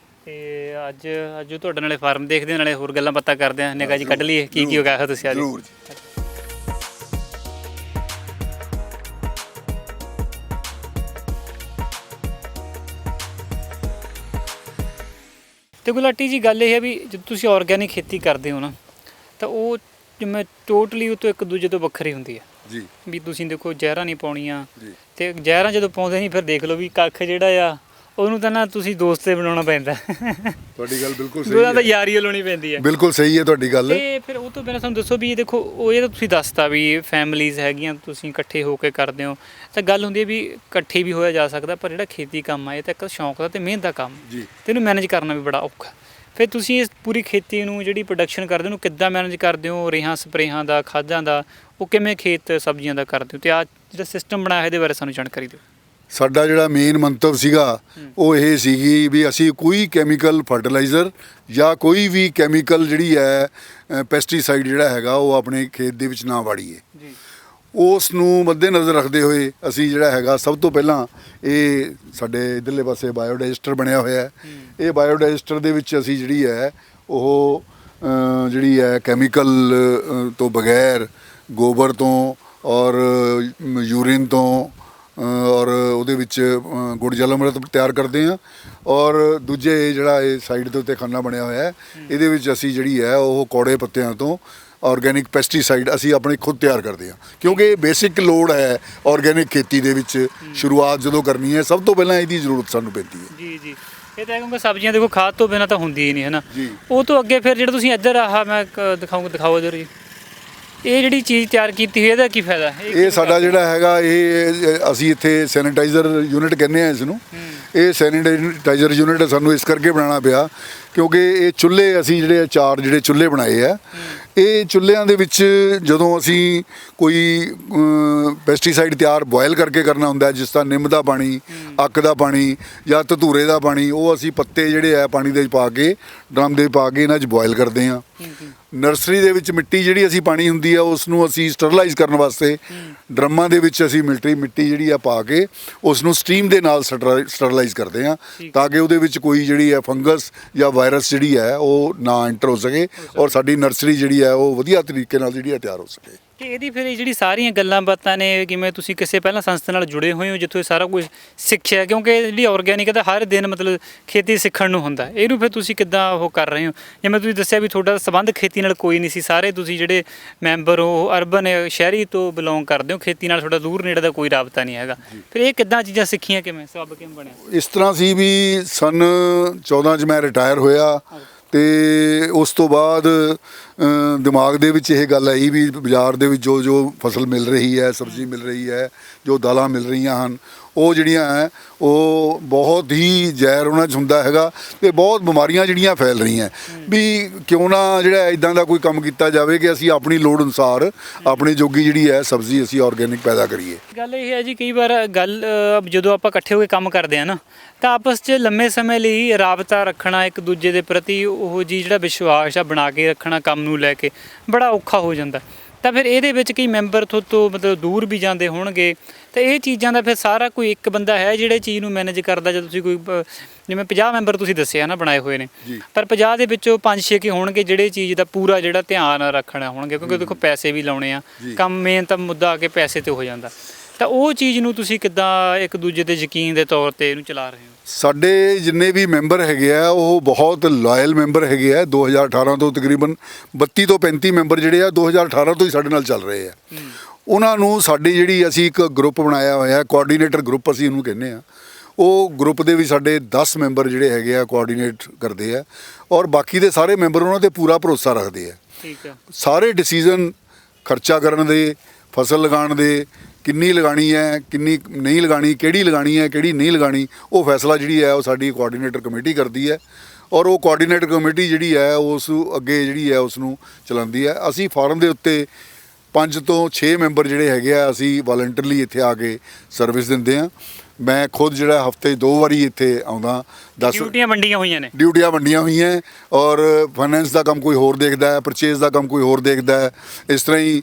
ਤੇ ਅੱਜ ਤੁਹਾਡੇ ਨਾਲੇ ਫਾਰਮ ਦੇਖਦੇ ਹਾਂ, ਨਾਲੇ ਹੋਰ ਗੱਲਾਂ ਪਤਾ ਕਰਦੇ ਹਾਂ। ਨਿਗਾਹ ਜੀ ਕੱਢ ਲਈਏ ਕੀ ਉਗਾਇਆ ਤੁਸੀਂ ਅੱਜ? ਜ਼ਰੂਰ ਜੀ। ਤੇ ਗੁਲਾਟੀ ਜੀ ਗੱਲ ਇਹ ਹੈ ਵੀ ਜਦੋਂ ਤੁਸੀਂ ਆਰਗੈਨਿਕ ਖੇਤੀ ਕਰਦੇ ਹੋ ਨਾ, ਤਾਂ ਉਹ ਜਿਵੇਂ ਟੋਟਲੀ ਉਹ ਤੋਂ ਇੱਕ ਦੂਜੇ ਤੋਂ ਵੱਖਰੀ ਹੁੰਦੀ ਹੈ ਜੀ। ਵੀ ਤੁਸੀਂ ਦੇਖੋ ਜ਼ਹਿਰਾਂ ਨਹੀਂ ਪਾਉਣੀਆਂ, ਜੀ। ਤੇ ਜ਼ਹਿਰਾਂ ਜਦੋਂ ਪਾਉਂਦੇ ਨਹੀਂ ਫਿਰ ਦੇਖ ਲਓ ਵੀ ਕੱਖ ਜਿਹੜਾ ਆ ਉਹਨੂੰ ਤਾਂ ਨਾ ਤੁਸੀਂ ਦੋਸਤ ਬਣਾਉਣਾ ਪੈਂਦਾ। ਤੁਹਾਡੀ ਗੱਲ ਬਿਲਕੁਲ ਸਹੀ ਉਹਦਾ ਤਾਂ ਹੈ। ਯਾਰੀ ਲਾਉਣੀ ਪੈਂਦੀ ਹੈ। ਬਿਲਕੁਲ ਸਹੀ ਹੈ ਤੁਹਾਡੀ ਗੱਲ। ਤੇ ਫਿਰ ਉਹ ਤੋਂ ਬਿਨਾਂ ਸਾਨੂੰ ਦੱਸੋ ਵੀ ਇਹ ਦੇਖੋ ਉਹ ਇਹ ਤਾਂ ਤੁਸੀਂ ਦੱਸਤਾ ਵੀ ਫੈਮਿਲੀਜ਼ ਹੈਗੀਆਂ, ਤੁਸੀਂ ਇਕੱਠੇ ਹੋ ਕੇ ਕਰਦੇ ਹੋ, ਤਾਂ ਗੱਲ ਹੁੰਦੀ ਹੈ ਵੀ ਇਕੱਠੇ ਵੀ ਹੋਇਆ ਜਾ ਸਕਦਾ, ਪਰ ਜਿਹੜਾ ਖੇਤੀ ਕੰਮ ਆ ਇਹ ਤਾਂ ਇੱਕ ਸ਼ੌਂਕ ਦਾ ਤੇ ਮਿਹਨਤ ਦਾ ਕੰਮ ਜੀ। ਤੇ ਇਹਨੂੰ ਮੈਨੇਜ ਕਰਨਾ ਵੀ ਬੜਾ ਔਖਾ। ਫਿਰ ਤੁਸੀਂ ਇਸ ਪੂਰੀ ਖੇਤੀ ਨੂੰ ਜਿਹੜੀ ਪ੍ਰੋਡਕਸ਼ਨ ਕਰਦੇ ਹੋ ਉਹਨੂੰ ਕਿੱਦਾਂ ਮੈਨੇਜ ਕਰਦੇ ਹੋ? ਰੇਹਾਂ ਸਪਰੇਹਾਂ ਦਾ, ਖਾਦਾਂ ਦਾ, ਉਹ ਕਿਵੇਂ ਖੇਤ ਸਬਜ਼ੀਆਂ ਦਾ ਕਰਦੇ ਹੋ? ਤੇ ਆ ਜਿਹੜਾ ਸਿਸਟਮ ਬਣਾਇਆ ਇਹਦੇ ਬਾਰੇ ਸਾਨੂੰ ਜਾਣਕਾਰੀ ਦਿਓ। ਸਾਡਾ ਜਿਹੜਾ ਮੇਨ ਮੰਤਵ ਸੀਗਾ ਉਹ ਇਹ ਸੀਗੀ ਵੀ ਅਸੀਂ ਕੋਈ ਕੈਮੀਕਲ ਫਰਟੀਲਾਈਜ਼ਰ ਜਾਂ ਕੋਈ ਵੀ ਕੈਮੀਕਲ ਜਿਹੜੀ ਹੈ ਪੈਸਟੀਸਾਈਡ ਜਿਹੜਾ ਹੈਗਾ ਉਹ ਆਪਣੇ ਖੇਤ ਦੇ ਵਿੱਚ ਨਾ ਵਾੜੀਏ। ਜੀ। ਉਸ ਨੂੰ ਮੱਦੇਨਜ਼ਰ ਰੱਖਦੇ ਹੋਏ ਅਸੀਂ ਜਿਹੜਾ ਹੈਗਾ ਸਭ ਤੋਂ ਪਹਿਲਾਂ ਇਹ ਸਾਡੇ ਇਧਰਲੇ ਪਾਸੇ ਬਾਇਓਡਾਈਜਸਟਰ ਬਣਿਆ ਹੋਇਆ ਹੈ। ਇਹ ਬਾਇਓਡਾਈਜਸਟਰ ਦੇ ਵਿੱਚ ਅਸੀਂ ਜਿਹੜੀ ਹੈ ਉਹ ਜਿਹੜੀ ਹੈ ਕੈਮੀਕਲ ਤੋਂ ਬਗੈਰ ਗੋਬਰ ਤੋਂ ਔਰ ਯੂਰਿਨ ਤੋਂ ਔਰ ਉਹਦੇ ਵਿੱਚ ਗੁੜ ਜਲ ਅੰਮ੍ਰਿਤ ਤਿਆਰ ਕਰਦੇ ਹਾਂ। ਔਰ ਦੂਜੇ ਜਿਹੜਾ ਇਹ ਸਾਈਡ ਦੇ ਉੱਤੇ ਖਾਨਾ ਬਣਿਆ ਹੋਇਆ ਹੈ, ਇਹਦੇ ਵਿੱਚ ਅਸੀਂ ਜਿਹੜੀ ਹੈ ਉਹ ਕੌੜੇ ਪੱਤਿਆਂ ਤੋਂ ਆਰਗੈਨਿਕ ਪੈਸਟੀਸਾਈਡ ਅਸੀਂ ਆਪਣੇ ਖੁਦ ਤਿਆਰ ਕਰਦੇ ਹਾਂ, ਕਿਉਂਕਿ ਇਹ ਬੇਸਿਕ ਲੋੜ ਹੈ ਆਰਗੈਨਿਕ ਖੇਤੀ ਦੇ ਵਿੱਚ। ਸ਼ੁਰੂਆਤ ਜਦੋਂ ਕਰਨੀ ਹੈ ਸਭ ਤੋਂ ਪਹਿਲਾਂ ਇਹਦੀ ਜ਼ਰੂਰਤ ਸਾਨੂੰ ਪੈਂਦੀ ਹੈ। ਜੀ ਜੀ। ਇਹ ਤਾਂ ਕਿਉਂਕਿ ਸਬਜ਼ੀਆਂ ਦੇਖੋ ਖਾਦ ਤੋਂ ਬਿਨਾਂ ਤਾਂ ਹੁੰਦੀ ਹੀ ਨਹੀਂ ਹੈ ਨਾ। ਜੀ। ਉਹ ਤੋਂ ਅੱਗੇ ਫਿਰ ਜਿਹੜਾ ਤੁਸੀਂ ਇੱਧਰ ਆਹ ਮੈਂ ਦਿਖਾਓ ਇੱਧਰ ਜੀ, ਇਹ ਜਿਹੜੀ ਚੀਜ਼ ਤਿਆਰ ਕੀਤੀ ਹੋਈ ਇਹਦਾ ਕੀ ਫਾਇਦਾ? ਇਹ ਸਾਡਾ ਜਿਹੜਾ ਹੈਗਾ ਇਹ ਅਸੀਂ ਇੱਥੇ ਸੈਨੀਟਾਈਜ਼ਰ ਯੂਨਿਟ ਕਹਿੰਦੇ ਆ ਇਸ ਨੂੰ। ਇਹ ਸੈਨੀਟਾਈਜ਼ਰ ਯੂਨਿਟ ਸਾਨੂੰ ਇਸ ਕਰਕੇ ਬਣਾਉਣਾ ਪਿਆ ਕਿਉਂਕਿ ਇਹ ਚੁੱਲ੍ਹੇ ਅਸੀਂ ਜਿਹੜੇ 4 ਜਿਹੜੇ ਚੁੱਲ੍ਹੇ ਬਣਾਏ ਆ, ਇਹ ਚੁੱਲ੍ਹਿਆਂ ਦੇ ਵਿੱਚ ਜਦੋਂ ਅਸੀਂ ਕੋਈ ਪੈਸਟੀਸਾਈਡ ਤਿਆਰ ਬੋਇਲ ਕਰਕੇ ਕਰਨਾ ਹੁੰਦਾ, ਜਿਸ ਤਰ੍ਹਾਂ ਨਿੰਮ ਦਾ ਪਾਣੀ, ਅੱਕ ਦਾ ਪਾਣੀ ਜਾਂ ਧਤੂਰੇ ਦਾ ਪਾਣੀ, ਉਹ ਅਸੀਂ ਪੱਤੇ ਜਿਹੜੇ ਆ ਪਾਣੀ ਦੇ ਵਿੱਚ ਪਾ ਕੇ ਡਰਮ ਦੇ ਪਾ ਕੇ ਇਹਨਾਂ 'ਚ ਬੋਇਲ ਕਰਦੇ ਹਾਂ। ਨਰਸਰੀ ਦੇ ਵਿੱਚ ਮਿੱਟੀ ਜਿਹੜੀ ਅਸੀਂ ਪਾਣੀ ਹੁੰਦੀ ਆ ਉਸ ਨੂੰ ਅਸੀਂ ਸਟਰਲਾਈਜ਼ ਕਰਨ ਵਾਸਤੇ ਡਰਮਾਂ ਦੇ ਵਿੱਚ ਅਸੀਂ ਮਿੱਟੀ ਜਿਹੜੀ ਆ ਪਾ ਕੇ ਉਸ ਨੂੰ ਸਟੀਮ ਦੇ ਨਾਲ ਸਟਰਲਾਈਜ਼ ਕਰਦੇ ਹਾਂ, ਤਾਂ ਕਿ ਉਹਦੇ ਵਿੱਚ ਕੋਈ ਜਿਹੜੀ ਹੈ ਫੰਗਸ ਜਾਂ ਵਾਇਰਸ ਜਿਹੜੀ ਹੈ ਉਹ ਨਾ ਐਂਟਰ ਹੋ ਸਕੇ ਔਰ ਸਾਡੀ ਨਰਸਰੀ ਜਿਹੜੀ ਹੈ ਉਹ ਵਧੀਆ ਤਰੀਕੇ ਨਾਲ ਜਿਹੜੀ ਹੈ ਤਿਆਰ ਹੋ ਸਕੇ। ਕਿ ਇਹਦੀ ਫਿਰ ਇਹ ਜਿਹੜੀ ਸਾਰੀਆਂ ਗੱਲਾਂ ਬਾਤਾਂ ਨੇ, ਕਿਵੇਂ ਤੁਸੀਂ ਕਿਸੇ ਪਹਿਲਾਂ ਸੰਸਥਾ ਨਾਲ ਜੁੜੇ ਹੋਏ ਹੋ ਜਿੱਥੋਂ ਇਹ ਸਾਰਾ ਕੁਝ ਸਿੱਖਿਆ, ਕਿਉਂਕਿ ਜਿਹੜੀ ਆਰਗੈਨਿਕ ਦਾ ਹਰ ਦਿਨ ਮਤਲਬ ਖੇਤੀ ਸਿੱਖਣ ਨੂੰ ਹੁੰਦਾ, ਇਹਨੂੰ ਫਿਰ ਤੁਸੀਂ ਕਿੱਦਾਂ ਉਹ ਕਰ ਰਹੇ ਹੋ? ਜਿਵੇਂ ਤੁਸੀਂ ਦੱਸਿਆ ਵੀ ਤੁਹਾਡਾ ਸੰਬੰਧ ਖੇਤੀ ਨਾਲ ਕੋਈ ਨਹੀਂ ਸੀ, ਸਾਰੇ ਤੁਸੀਂ ਜਿਹੜੇ ਮੈਂਬਰ ਹੋ ਅਰਬਨ ਸ਼ਹਿਰੀ ਤੋਂ ਬਿਲੋਂਗ ਕਰਦੇ ਹੋ, ਖੇਤੀ ਨਾਲ ਤੁਹਾਡਾ ਦੂਰ ਨੇੜੇ ਦਾ ਕੋਈ ਰਾਬਤਾ ਨਹੀਂ ਹੈਗਾ, ਫਿਰ ਇਹ ਕਿੱਦਾਂ ਚੀਜ਼ਾਂ ਸਿੱਖੀਆਂ, ਕਿਵੇਂ ਸਬੱਬ ਕਿਵੇਂ ਬਣਿਆ? ਇਸ ਤਰ੍ਹਾਂ ਸੀ ਵੀ ਸਨ 14 'ਚ ਮੈਂ ਰਿਟਾਇਰ ਹੋਇਆ ਤੇ ਉਸ ਤੋਂ ਬਾਅਦ ਦਿਮਾਗ ਦੇ ਵਿੱਚ ਇਹ ਗੱਲ ਆਈ ਵੀ ਬਾਜ਼ਾਰ ਦੇ ਵਿੱਚ ਜੋ ਫਸਲ ਮਿਲ ਰਹੀ ਹੈ, ਸਬਜ਼ੀ ਮਿਲ ਰਹੀ ਹੈ, ਜੋ ਦਾਲਾਂ ਮਿਲ ਰਹੀਆਂ ਹਨ, ਉਹ ਜਿਹੜੀਆਂ ਹੈ ਉਹ ਬਹੁਤ ਹੀ ਜ਼ਹਿਰ ਉਹਨਾਂ 'ਚ ਹੁੰਦਾ ਹੈਗਾ ਤੇ ਬਹੁਤ ਬਿਮਾਰੀਆਂ ਜਿਹੜੀਆਂ ਫੈਲ ਰਹੀਆਂ, ਵੀ ਕਿਉਂ ਨਾ ਜਿਹੜਾ ਇਦਾਂ ਦਾ ਕੋਈ ਕੰਮ ਕੀਤਾ ਜਾਵੇ ਕਿ ਅਸੀਂ ਆਪਣੀ ਲੋੜ ਅਨੁਸਾਰ ਆਪਣੀ ਜੋਗੀ ਜਿਹੜੀ ਹੈ ਸਬਜ਼ੀ ਅਸੀਂ ਆਰਗੈਨਿਕ ਪੈਦਾ ਕਰੀਏ। ਗੱਲ ਇਹ ਹੈ ਜੀ, ਕਈ ਵਾਰ ਗੱਲ ਜਦੋਂ ਆਪਾਂ ਇਕੱਠੇ ਹੋ ਕੇ ਕੰਮ ਕਰਦੇ ਆ ਨਾ, ਤਾਂ ਆਪਸ 'ਚ ਲੰਮੇ ਸਮੇਂ ਲਈ ਰਾਬਤਾ ਰੱਖਣਾ, ਇੱਕ ਦੂਜੇ ਦੇ ਪ੍ਰਤੀ ਉਹ ਜੀ ਜਿਹੜਾ ਵਿਸ਼ਵਾਸ ਆ ਬਣਾ ਕੇ ਰੱਖਣਾ ਕੰਮ ਨੂੰ ਲੈ ਕੇ ਬੜਾ ਔਖਾ ਹੋ ਜਾਂਦਾ। ਤਾਂ ਫਿਰ ਇਹਦੇ ਵਿੱਚ ਕਈ ਮੈਂਬਰ ਤੋਂ ਮਤਲਬ ਦੂਰ ਵੀ ਜਾਂਦੇ ਹੋਣਗੇ, ਤਾਂ ਇਹ ਚੀਜ਼ਾਂ ਦਾ ਫਿਰ ਸਾਰਾ ਕੋਈ ਇੱਕ ਬੰਦਾ ਹੈ ਜਿਹੜੇ ਚੀਜ਼ ਨੂੰ ਮੈਨੇਜ ਕਰਦਾ? ਜਾਂ ਤੁਸੀਂ ਕੋਈ ਜਿਵੇਂ 50 ਮੈਂਬਰ ਤੁਸੀਂ ਦੱਸਿਆ ਨਾ ਬਣਾਏ ਹੋਏ ਨੇ, ਪਰ 50 ਦੇ ਵਿੱਚੋਂ 5-6 ਕੀ ਹੋਣਗੇ ਜਿਹੜੇ ਚੀਜ਼ ਦਾ ਪੂਰਾ ਜਿਹੜਾ ਧਿਆਨ ਰੱਖਣਾ ਹੋਣਗੇ, ਕਿਉਂਕਿ ਦੇਖੋ ਪੈਸੇ ਵੀ ਲਾਉਣੇ ਆ, ਕੰਮ ਮੇਨ ਤਾਂ ਮੁੱਦਾ ਆ ਕੇ ਪੈਸੇ ਤੇ ਹੋ ਜਾਂਦਾ, ਤਾਂ ਉਹ ਚੀਜ਼ ਨੂੰ ਤੁਸੀਂ ਕਿੱਦਾਂ ਇੱਕ ਦੂਜੇ ਦੇ ਯਕੀਨ ਦੇ ਤੌਰ ਤੇ ਇਹਨੂੰ ਚਲਾ ਰਹੇ ਹੋ? ਸਾਡੇ ਜਿੰਨੇ ਵੀ ਮੈਂਬਰ ਹੈਗੇ ਆ ਉਹ ਬਹੁਤ ਲਾਇਲ ਮੈਂਬਰ ਹੈਗੇ ਆ। 2018 ਤੋਂ ਤਕਰੀਬਨ 32 ਤੋਂ 35 ਮੈਂਬਰ ਜਿਹੜੇ ਆ 2018 ਤੋਂ ਹੀ ਸਾਡੇ ਨਾਲ ਚੱਲ ਰਹੇ ਆ। ਉਹਨਾਂ ਨੂੰ ਸਾਡੀ ਜਿਹੜੀ ਅਸੀਂ ਇੱਕ ਗਰੁੱਪ ਬਣਾਇਆ ਹੋਇਆ, ਕੋਆਰਡੀਨੇਟਰ ਗਰੁੱਪ ਅਸੀਂ ਉਹਨੂੰ ਕਹਿੰਦੇ ਆ, ਉਹ ਗਰੁੱਪ ਦੇ ਵੀ ਸਾਡੇ 10 ਮੈਂਬਰ ਜਿਹੜੇ ਹੈਗੇ ਆ ਕੋਆਰਡੀਨੇਟ ਕਰਦੇ ਆ, ਔਰ ਬਾਕੀ ਦੇ ਸਾਰੇ ਮੈਂਬਰ ਉਹਨਾਂ ਤੇ ਪੂਰਾ ਭਰੋਸਾ ਰੱਖਦੇ ਆ। ਠੀਕ ਹੈ। ਸਾਰੇ ਡਿਸੀਜ਼ਨ ਖਰਚਾ ਕਰਨ ਦੇ, ਫਸਲ ਲਗਾਉਣ ਦੇ, ਕਿੰਨੀ ਲਗਾਣੀ ਹੈ, ਕਿੰਨੀ ਨਹੀਂ ਲਗਾਣੀ, ਕਿਹੜੀ ਲਗਾਣੀ ਹੈ, ਕਿਹੜੀ ਨਹੀਂ ਲਗਾਣੀ, ਉਹ ਫੈਸਲਾ ਜਿਹੜੀ ਹੈ ਉਹ ਸਾਡੀ ਕੋਆਰਡੀਨੇਟਰ ਕਮੇਟੀ ਕਰਦੀ ਹੈ, ਔਰ ਉਹ ਕੋਆਰਡੀਨੇਟਰ ਕਮੇਟੀ ਜਿਹੜੀ ਹੈ ਉਸ ਅੱਗੇ ਜਿਹੜੀ ਹੈ ਉਸ ਨੂੰ ਚਲਾਉਂਦੀ ਹੈ। ਅਸੀਂ ਫਾਰਮ ਦੇ ਉੱਤੇ 5 ਤੋਂ 6 ਮੈਂਬਰ ਜਿਹੜੇ ਹੈਗੇ ਆ ਅਸੀਂ ਵਾਲੰਟਰਲੀ ਇੱਥੇ ਆ ਕੇ ਸਰਵਿਸ ਦਿੰਦੇ ਹਾਂ। ਮੈਂ ਖੁਦ ਜਿਹੜਾ ਹਫਤੇ 2 ਵਾਰੀ ਇੱਥੇ ਆਉਂਦਾ। 10 ਡਿਊਟੀਆਂ ਵੰਡੀਆਂ ਹੋਈਆਂ ਨੇ, ਡਿਊਟੀਆਂ ਵੰਡੀਆਂ ਹੋਈਆਂ, ਔਰ ਫਾਈਨੈਂਸ ਦਾ ਕੰਮ ਕੋਈ ਹੋਰ ਦੇਖਦਾ ਹੈ, ਪਰਚੇਜ਼ ਦਾ ਕੰਮ ਕੋਈ ਹੋਰ ਦੇਖਦਾ ਹੈ, ਇਸ ਤਰ੍ਹਾਂ ਹੀ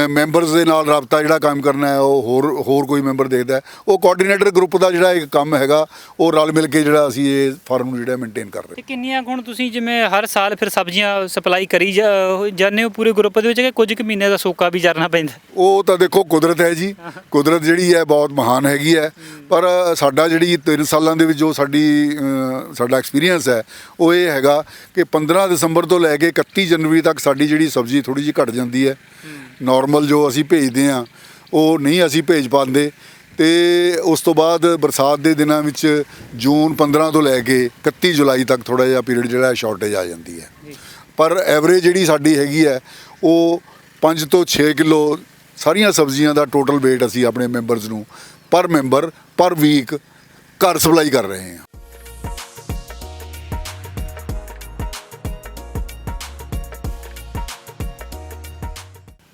ਮੈਂਬਰਸ ਦੇ ਨਾਲ ਰਾਬਤਾ ਜਿਹੜਾ ਕੰਮ ਕਰਨਾ ਹੈ ਉਹ ਹੋਰ ਕੋਈ ਮੈਂਬਰ ਦੇਖਦਾ ਹੈ। ਉਹ ਕੋਆਰਡੀਨੇਟਰ ਗਰੁੱਪ ਦਾ ਜਿਹੜਾ ਇੱਕ ਕੰਮ ਹੈਗਾ ਉਹ ਰਲ ਮਿਲ ਕੇ ਜਿਹੜਾ ਅਸੀਂ ਇਹ ਫਾਰਮ ਨੂੰ ਜਿਹੜਾ ਮੇਨਟੇਨ ਕਰ ਰਹੇ। ਤੇ ਕਿੰਨੀਆਂ ਹੁਣ ਤੁਸੀਂ ਜਿਵੇਂ ਹਰ ਸਾਲ ਫਿਰ ਸਬਜ਼ੀਆਂ ਸਪਲਾਈ ਕਰੀ ਜਾਂਦੇ ਹੋ ਪੂਰੇ ਗਰੁੱਪ ਦੇ ਵਿੱਚ, ਕਿ ਕੁਝ ਕੁ ਮਹੀਨੇ ਦਾ ਸੋਕਾ ਵੀ ਜਰਨਾ ਪੈਂਦਾ? ਉਹ ਤਾਂ ਦੇਖੋ ਕੁਦਰਤ ਹੈ ਜੀ, ਕੁਦਰਤ ਜਿਹੜੀ ਹੈ ਬਹੁਤ ਮਹਾਨ ਹੈਗੀ ਹੈ, ਪਰ ਸਾਡਾ ਜਿਹੜੀ 3 ਸਾਲਾਂ ਦੇ ਵਿੱਚ ਜੋ ਸਾਡਾ ਐਕਸਪੀਰੀਅੰਸ ਹੈ ਉਹ ਇਹ ਹੈਗਾ ਕਿ 15 ਦਸੰਬਰ ਤੋਂ ਲੈ ਕੇ 31 ਜਨਵਰੀ ਤੱਕ ਸਾਡੀ ਜਿਹੜੀ ਸਬਜ਼ੀ ਥੋੜ੍ਹੀ ਜਿਹੀ ਘਟ ਜਾਂਦੀ ਹੈ। ਨਾਰਮਲ ਜੋ ਅਸੀਂ ਭੇਜਦੇ ਹਾਂ ਉਹ ਨਹੀਂ ਅਸੀਂ ਭੇਜ ਪਾਉਂਦੇ, ਅਤੇ ਉਸ ਤੋਂ ਬਾਅਦ ਬਰਸਾਤ ਦੇ ਦਿਨਾਂ ਵਿੱਚ ਜੂਨ 15 ਤੋਂ ਲੈ ਕੇ 31 ਜੁਲਾਈ ਤੱਕ ਥੋੜ੍ਹਾ ਜਿਹਾ ਪੀਰੀਅਡ ਜਿਹੜਾ ਸ਼ਾਰਟੇਜ ਆ ਜਾਂਦੀ ਹੈ। ਪਰ ਐਵਰੇਜ ਜਿਹੜੀ ਸਾਡੀ ਹੈਗੀ ਹੈ ਉਹ 5 ਤੋਂ 6 ਕਿਲੋ ਸਾਰੀਆਂ ਸਬਜ਼ੀਆਂ ਦਾ ਟੋਟਲ ਵੇਟ ਅਸੀਂ ਆਪਣੇ ਮੈਂਬਰਸ ਨੂੰ ਪਰ ਮੈਂਬਰ ਪਰ ਵੀਕ ਘਰ ਸਪਲਾਈ ਕਰ ਰਹੇ ਹਾਂ।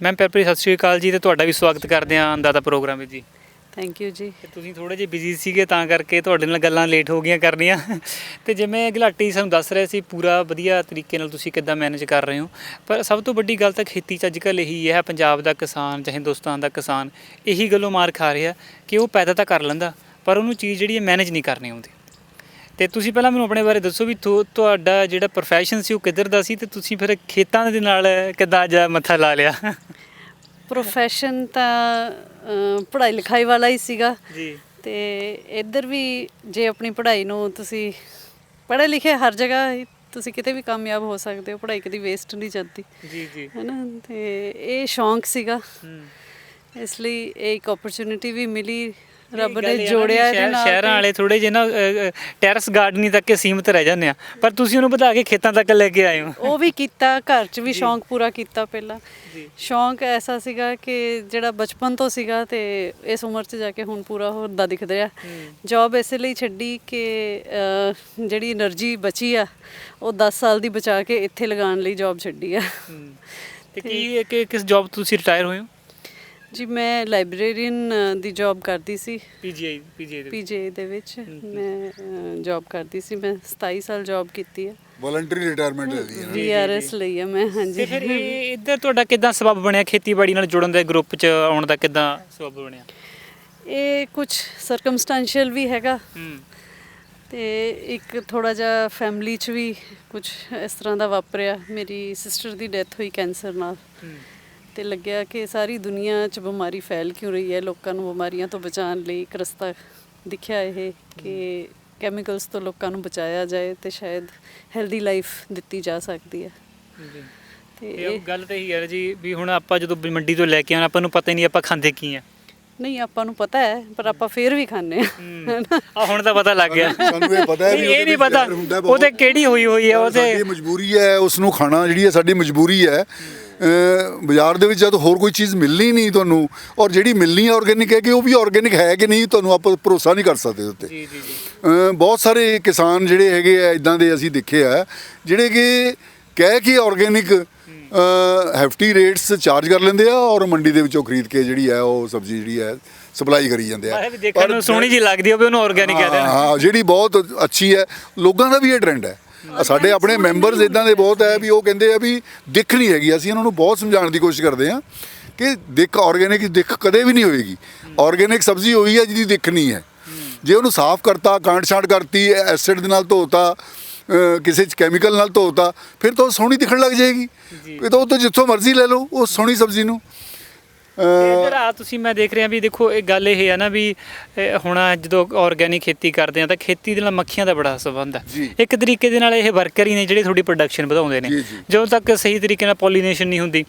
ਮੈਮ ਪਿਆਰੀ ਸਤਿ ਸ਼੍ਰੀ ਅਕਾਲ ਜੀ, ਤੇ ਤੁਹਾਡਾ ਵੀ ਸਵਾਗਤ ਕਰਦੇ ਹਾਂ ਅੰਦਾਜ਼ਾ ਪ੍ਰੋਗਰਾਮ ਵਿੱਚ ਜੀ। ਥੈਂਕ ਯੂ ਜੀ। ਤੇ ਤੁਸੀਂ ਥੋੜੇ ਜਿਹੇ ਬਿਜ਼ੀ ਸੀਗੇ ਤਾਂ ਕਰਕੇ ਤੁਹਾਡੇ ਨਾਲ ਗੱਲਾਂ ਲੇਟ ਹੋ ਗਈਆਂ ਕਰਨੀਆਂ। ਤੇ ਜਿਵੇਂ ਗੁਲਾਟੀ ਸਾਨੂੰ ਦੱਸ ਰਹੇ ਸੀ ਪੂਰਾ ਵਧੀਆ ਤਰੀਕੇ ਨਾਲ ਤੁਸੀਂ ਕਿੱਦਾਂ ਮੈਨੇਜ ਕਰ ਰਹੇ ਹੋ, ਪਰ ਸਭ ਤੋਂ ਵੱਡੀ ਗੱਲ ਤਾਂ ਖੇਤੀ 'ਚ ਅੱਜ ਕੱਲ੍ਹ ਇਹੀ ਹੈ, ਪੰਜਾਬ ਦਾ ਕਿਸਾਨ ਚਾਹੇ ਹਿੰਦੁਸਤਾਨ ਦਾ ਕਿਸਾਨ ਇਹੀ ਗੱਲੋਂ ਮਾਰ ਖਾ ਰਿਹਾ ਕਿ ਉਹ ਪੈਦਾ ਤਾਂ ਕਰ ਲੈਂਦਾ ਪਰ ਉਹਨੂੰ ਚੀਜ਼ ਜਿਹੜੀ ਹੈ ਮੈਨੇਜ ਨਹੀਂ ਕਰਨੀ ਆਉਂਦੀ। ਤੇ ਤੁਸੀਂ ਪਹਿਲਾਂ ਮੈਨੂੰ ਆਪਣੇ ਬਾਰੇ ਦੱਸੋ ਵੀ ਤੁਹਾਡਾ ਜਿਹੜਾ ਪ੍ਰੋਫੈਸ਼ਨ ਸੀ ਉਹ ਕਿੱਧਰ ਦਾ ਸੀ, ਤੇ ਤੁਸੀਂ ਫਿਰ ਖੇਤਾਂ ਦੇ ਨਾਲ ਕਿੱਦਾਂ ਅੱਜ ਮੱਥਾ ਲਾ ਲਿਆ? ਪ੍ਰੋਫੈਸ਼ਨ ਤਾਂ ਪੜ੍ਹਾਈ ਲਿਖਾਈ ਵਾਲਾ ਹੀ ਸੀਗਾ ਜੀ, ਤੇ ਇੱਧਰ ਵੀ ਜੇ ਆਪਣੀ ਪੜ੍ਹਾਈ ਨੂੰ ਤੁਸੀਂ ਪੜ੍ਹੇ ਲਿਖੇ ਹਰ ਜਗ੍ਹਾ ਤੁਸੀਂ ਕਿਤੇ ਵੀ ਕਾਮਯਾਬ ਹੋ ਸਕਦੇ ਹੋ, ਪੜ੍ਹਾਈ ਕਦੀ ਵੇਸਟ ਨਹੀਂ ਜਾਂਦੀ ਜੀ ਜੀ, ਹੈ ਨਾ। ਤੇ ਇਹ ਸ਼ੌਂਕ ਸੀਗਾ, ਇਸ ਲਈ ਇਹ ਇੱਕ ਓਪਰਚੁਨਿਟੀ ਵੀ ਮਿਲੀ, ਰੱਬ ਨੇ ਜੋੜਿਆ ਇਹਦੇ ਨਾਲ। ਸ਼ਹਿਰਾਂ ਵਾਲੇ ਥੋੜੇ ਜਿਹੇ ਨਾ ਟੈਰਸ ਗਾਰਡਨਿੰਗ ਤੱਕ ਸੀਮਤ ਰਹਿ ਜਾਂਦੇ ਆ, ਪਰ ਤੁਸੀਂ ਉਹਨੂੰ ਵਧਾ ਕੇ ਖੇਤਾਂ ਤੱਕ ਲੈ ਕੇ ਆਏ ਹੋ। ਉਹ ਵੀ ਕੀਤਾ, ਘਰ 'ਚ ਵੀ ਸ਼ੌਂਕ ਪੂਰਾ ਕੀਤਾ। ਪਹਿਲਾਂ ਸ਼ੌਂਕ ਐਸਾ ਸੀਗਾ ਕਿ ਜਿਹੜਾ ਬਚਪਨ ਤੋਂ ਸੀਗਾ ਤੇ ਇਸ ਉਮਰ 'ਚ ਜਾ ਕੇ ਹੁਣ ਪੂਰਾ ਹੁੰਦਾ ਦਿਖਦਾ ਆ। ਜੌਬ ਇਸੇ ਲਈ ਛੱਡੀ ਕਿ ਜਿਹੜੀ એનર્ਜੀ ਬਚੀ ਆ ਉਹ 10 ਸਾਲ ਦੀ ਬਚਾ ਕੇ ਇੱਥੇ ਲਗਾਉਣ ਲਈ ਜੌਬ ਛੱਡੀ ਆ। ਤੇ ਕਿਸ ਜੌਬ ਤੋਂ ਤੁਸੀਂ ਰਿਟਾਇਰ ਹੋਏ ਹੋ? ਜੀ ਮੈਂ ਲਾਇਬ੍ਰੇਰੀਅਨ ਦੀ ਜੌਬ ਕਰਦੀ ਸੀ ਪੀਜੀਆਈ ਦੇ ਵਿੱਚ ਮੈਂ ਜੌਬ ਕਰਦੀ ਸੀ। ਮੈਂ 27 ਸਾਲ ਜੌਬ ਕੀਤੀ ਹੈ। ਵੋਲੰਟਰੀ ਰਿਟਾਇਰਮੈਂਟ ਲਈ ਹੈ, ਵੀਆਰਐਸ ਲਈ ਹੈ ਮੈਂ। ਹਾਂਜੀ। ਤੇ ਫਿਰ ਇਹ ਇੱਧਰ ਤੁਹਾਡਾ ਕਿੱਦਾਂ ਸਬੱਬ ਬਣਿਆ ਖੇਤੀਬਾੜੀ ਨਾਲ ਜੁੜਨ ਦਾ, ਗਰੁੱਪ 'ਚ ਆਉਣ ਦਾ ਕਿੱਦਾਂ ਸਬੱਬ ਬਣਿਆ? ਇਹ ਕੁਝ ਸਰਕਮਸਟੈਂਸ਼ੀਅਲ ਵੀ ਹੈਗਾ ਤੇ ਇੱਕ ਥੋੜਾ ਜਿਹਾ ਫੈਮਿਲੀ 'ਚ ਵੀ ਕੁਝ ਇਸ ਤਰ੍ਹਾਂ ਦਾ ਵਾਪਰਿਆ। ਮੇਰੀ ਸਿਸਟਰ ਦੀ ਡੈਥ ਹੋਈ ਕੈਂਸਰ ਨਾਲ, ਤੇ ਲੱਗਿਆ ਕਿ ਸਾਰੀ ਦੁਨੀਆ 'ਚ ਬਿਮਾਰੀ ਫੈਲ ਕਿਉਂ ਰਹੀ ਹੈ, ਲੋਕਾਂ ਨੂੰ ਬਿਮਾਰੀਆਂ ਤੋਂ ਬਚਾਉਣ ਲਈ ਇੱਕ ਰਸਤਾ ਦਿਖਿਆ ਇਹ ਕਿ ਕੈਮੀਕਲਸ ਤੋਂ ਲੋਕਾਂ ਨੂੰ ਬਚਾਇਆ ਜਾਏ ਤੇ ਸ਼ਾਇਦ ਹੈਲਦੀ ਲਾਈਫ ਦਿੱਤੀ ਜਾ ਸਕਦੀ ਹੈ। ਤੇ ਇਹ ਗੱਲ ਤਾਂ ਹੀ ਹੈ ਜੀ ਵੀ ਹੁਣ ਆਪਾਂ ਜਦੋਂ ਮੰਡੀ ਤੋਂ ਲੈ ਕੇ ਆਉਣਾ ਆਪਾਂ ਨੂੰ ਪਤਾ ਹੀ ਨਹੀਂ ਆਪਾਂ ਖਾਂਦੇ ਕੀ ਆ। ਨਹੀਂ, ਆਪਾਂ ਨੂੰ ਪਤਾ ਹੈ ਪਰ ਆਪਾਂ ਫੇਰ ਵੀ ਖਾਂਦੇ ਆ ਹੁਣ ਤਾਂ ਪਤਾ ਲੱਗ ਗਿਆ। ਸਾਨੂੰ ਇਹ ਪਤਾ ਹੈ ਵੀ ਇਹ ਨਹੀਂ ਪਤਾ ਉਹਦੇ ਕਿਹੜੀ ਹੋਈ ਹੈ ਉਹਦੇ ਸਾਡੀ ਮਜਬੂਰੀ ਹੈ ਉਸ ਨੂੰ ਖਾਣਾ, ਜਿਹੜੀ ਹੈ ਸਾਡੀ ਮਜਬੂਰੀ ਹੈ। ਬਾਜ਼ਾਰ ਦੇ ਵਿੱਚ ਜਦ ਹੋਰ ਕੋਈ ਚੀਜ਼ ਮਿਲਣੀ ਨਹੀਂ ਤੁਹਾਨੂੰ, ਔਰ ਜਿਹੜੀ ਮਿਲਣੀ ਹੈ ਆਰਗੈਨਿਕ ਹੈ ਕਿ ਉਹ ਵੀ ਆਰਗੈਨਿਕ ਹੈ ਕਿ ਨਹੀਂ ਤੁਹਾਨੂੰ ਆਪਾਂ ਭਰੋਸਾ ਨਹੀਂ ਕਰ ਸਕਦੇ ਉੱਤੇ। ਜੀ ਜੀ ਜੀ ਬਹੁਤ ਸਾਰੇ ਕਿਸਾਨ ਜਿਹੜੇ ਹੈਗੇ ਆ ਇਦਾਂ ਦੇ ਅਸੀਂ ਦੇਖੇ ਆ ਜਿਹੜੇ ਕਿ ਕਹਿ ਕੇ ਆਰਗੈਨਿਕ ਹੈਫਟੀ ਰੇਟਸ ਚਾਰਜ ਕਰ ਲੈਂਦੇ ਆ ਔਰ ਮੰਡੀ ਦੇ ਵਿੱਚੋਂ ਖਰੀਦ ਕੇ ਜਿਹੜੀ ਹੈ ਉਹ ਸਬਜ਼ੀ ਜਿਹੜੀ ਹੈ ਸਪਲਾਈ ਕਰੀ ਜਾਂਦੇ ਆ। ਦੇਖਣ ਨੂੰ ਸੋਹਣੀ ਜੀ ਲੱਗਦੀ ਹੋਵੇ ਉਹਨੂੰ ਆਰਗੈਨਿਕ ਕਹਿ ਦੇਣਾ। ਹਾਂ, ਜਿਹੜੀ ਬਹੁਤ ਅੱਛੀ ਹੈ, ਲੋਕਾਂ ਦਾ ਵੀ ਇਹ ਟ੍ਰੈਂਡ ਹੈ। ਸਾਡੇ ਆਪਣੇ ਮੈਂਬਰਸ ਇਦਾਂ ਦੇ ਬਹੁਤ ਹੈ ਵੀ ਉਹ ਕਹਿੰਦੇ ਆ ਵੀ ਦਿੱਖ ਨਹੀਂ ਹੈਗੀ। ਅਸੀਂ ਇਹਨਾਂ ਨੂੰ ਬਹੁਤ ਸਮਝਾਉਣ ਦੀ ਕੋਸ਼ਿਸ਼ ਕਰਦੇ ਹਾਂ ਕਿ ਦਿੱਖ ਆਰਗੈਨਿਕ ਦਿੱਖ ਕਦੇ ਵੀ ਨਹੀਂ ਹੋਏਗੀ। ਆਰਗੈਨਿਕ ਸਬਜ਼ੀ ਹੋਈ ਹੈ ਜਿਹਦੀ ਦਿੱਖ ਨਹੀਂ ਹੈ। ਜੇ ਉਹਨੂੰ ਸਾਫ਼ ਕਰਤਾ, ਕਾਂਟ ਛਾਂਟ ਕਰਤੀ, ਐਸਿਡ ਦੇ ਨਾਲ ਧੋਤਾ, ਕਿਸੇ ਕੈਮੀਕਲ ਨਾਲ ਧੋਤਾ, ਫਿਰ ਤਾਂ ਉਹ ਸੋਹਣੀ ਦਿਖਣ ਲੱਗ ਜਾਏਗੀ। ਇਹ ਤਾਂ ਉਹ ਤਾਂ ਜਿੱਥੋਂ ਮਰਜ਼ੀ ਲੈ ਲਓ ਉਹ ਸੋਹਣੀ ਸਬਜ਼ੀ ਨੂੰ। ਇੱਧਰ ਆ ਤੁਸੀਂ ਮੈਂ ਦੇਖ ਰਿਹਾ ਵੀ ਦੇਖੋ ਇਹ ਗੱਲ ਇਹ ਹੈ ਨਾ ਵੀ ਹੁਣ ਜਦੋਂ ਆਰਗੈਨਿਕ ਖੇਤੀ ਕਰਦੇ ਆ ਤਾਂ ਖੇਤੀ ਦੇ ਨਾਲ ਮੱਖੀਆਂ ਦਾ ਬੜਾ ਸੰਬੰਧ ਹੈ। ਇੱਕ ਤਰੀਕੇ ਦੇ ਨਾਲ ਇਹ ਵਰਕਰ ਹੀ ਨੇ ਜਿਹੜੇ ਤੁਹਾਡੀ ਪ੍ਰੋਡਕਸ਼ਨ ਵਧਾਉਂਦੇ ਨੇ। ਜਦੋਂ ਤੱਕ ਸਹੀ ਤਰੀਕੇ ਨਾਲ ਪੋਲੀਨੇਸ਼ਨ ਨਹੀਂ ਹੁੰਦੀ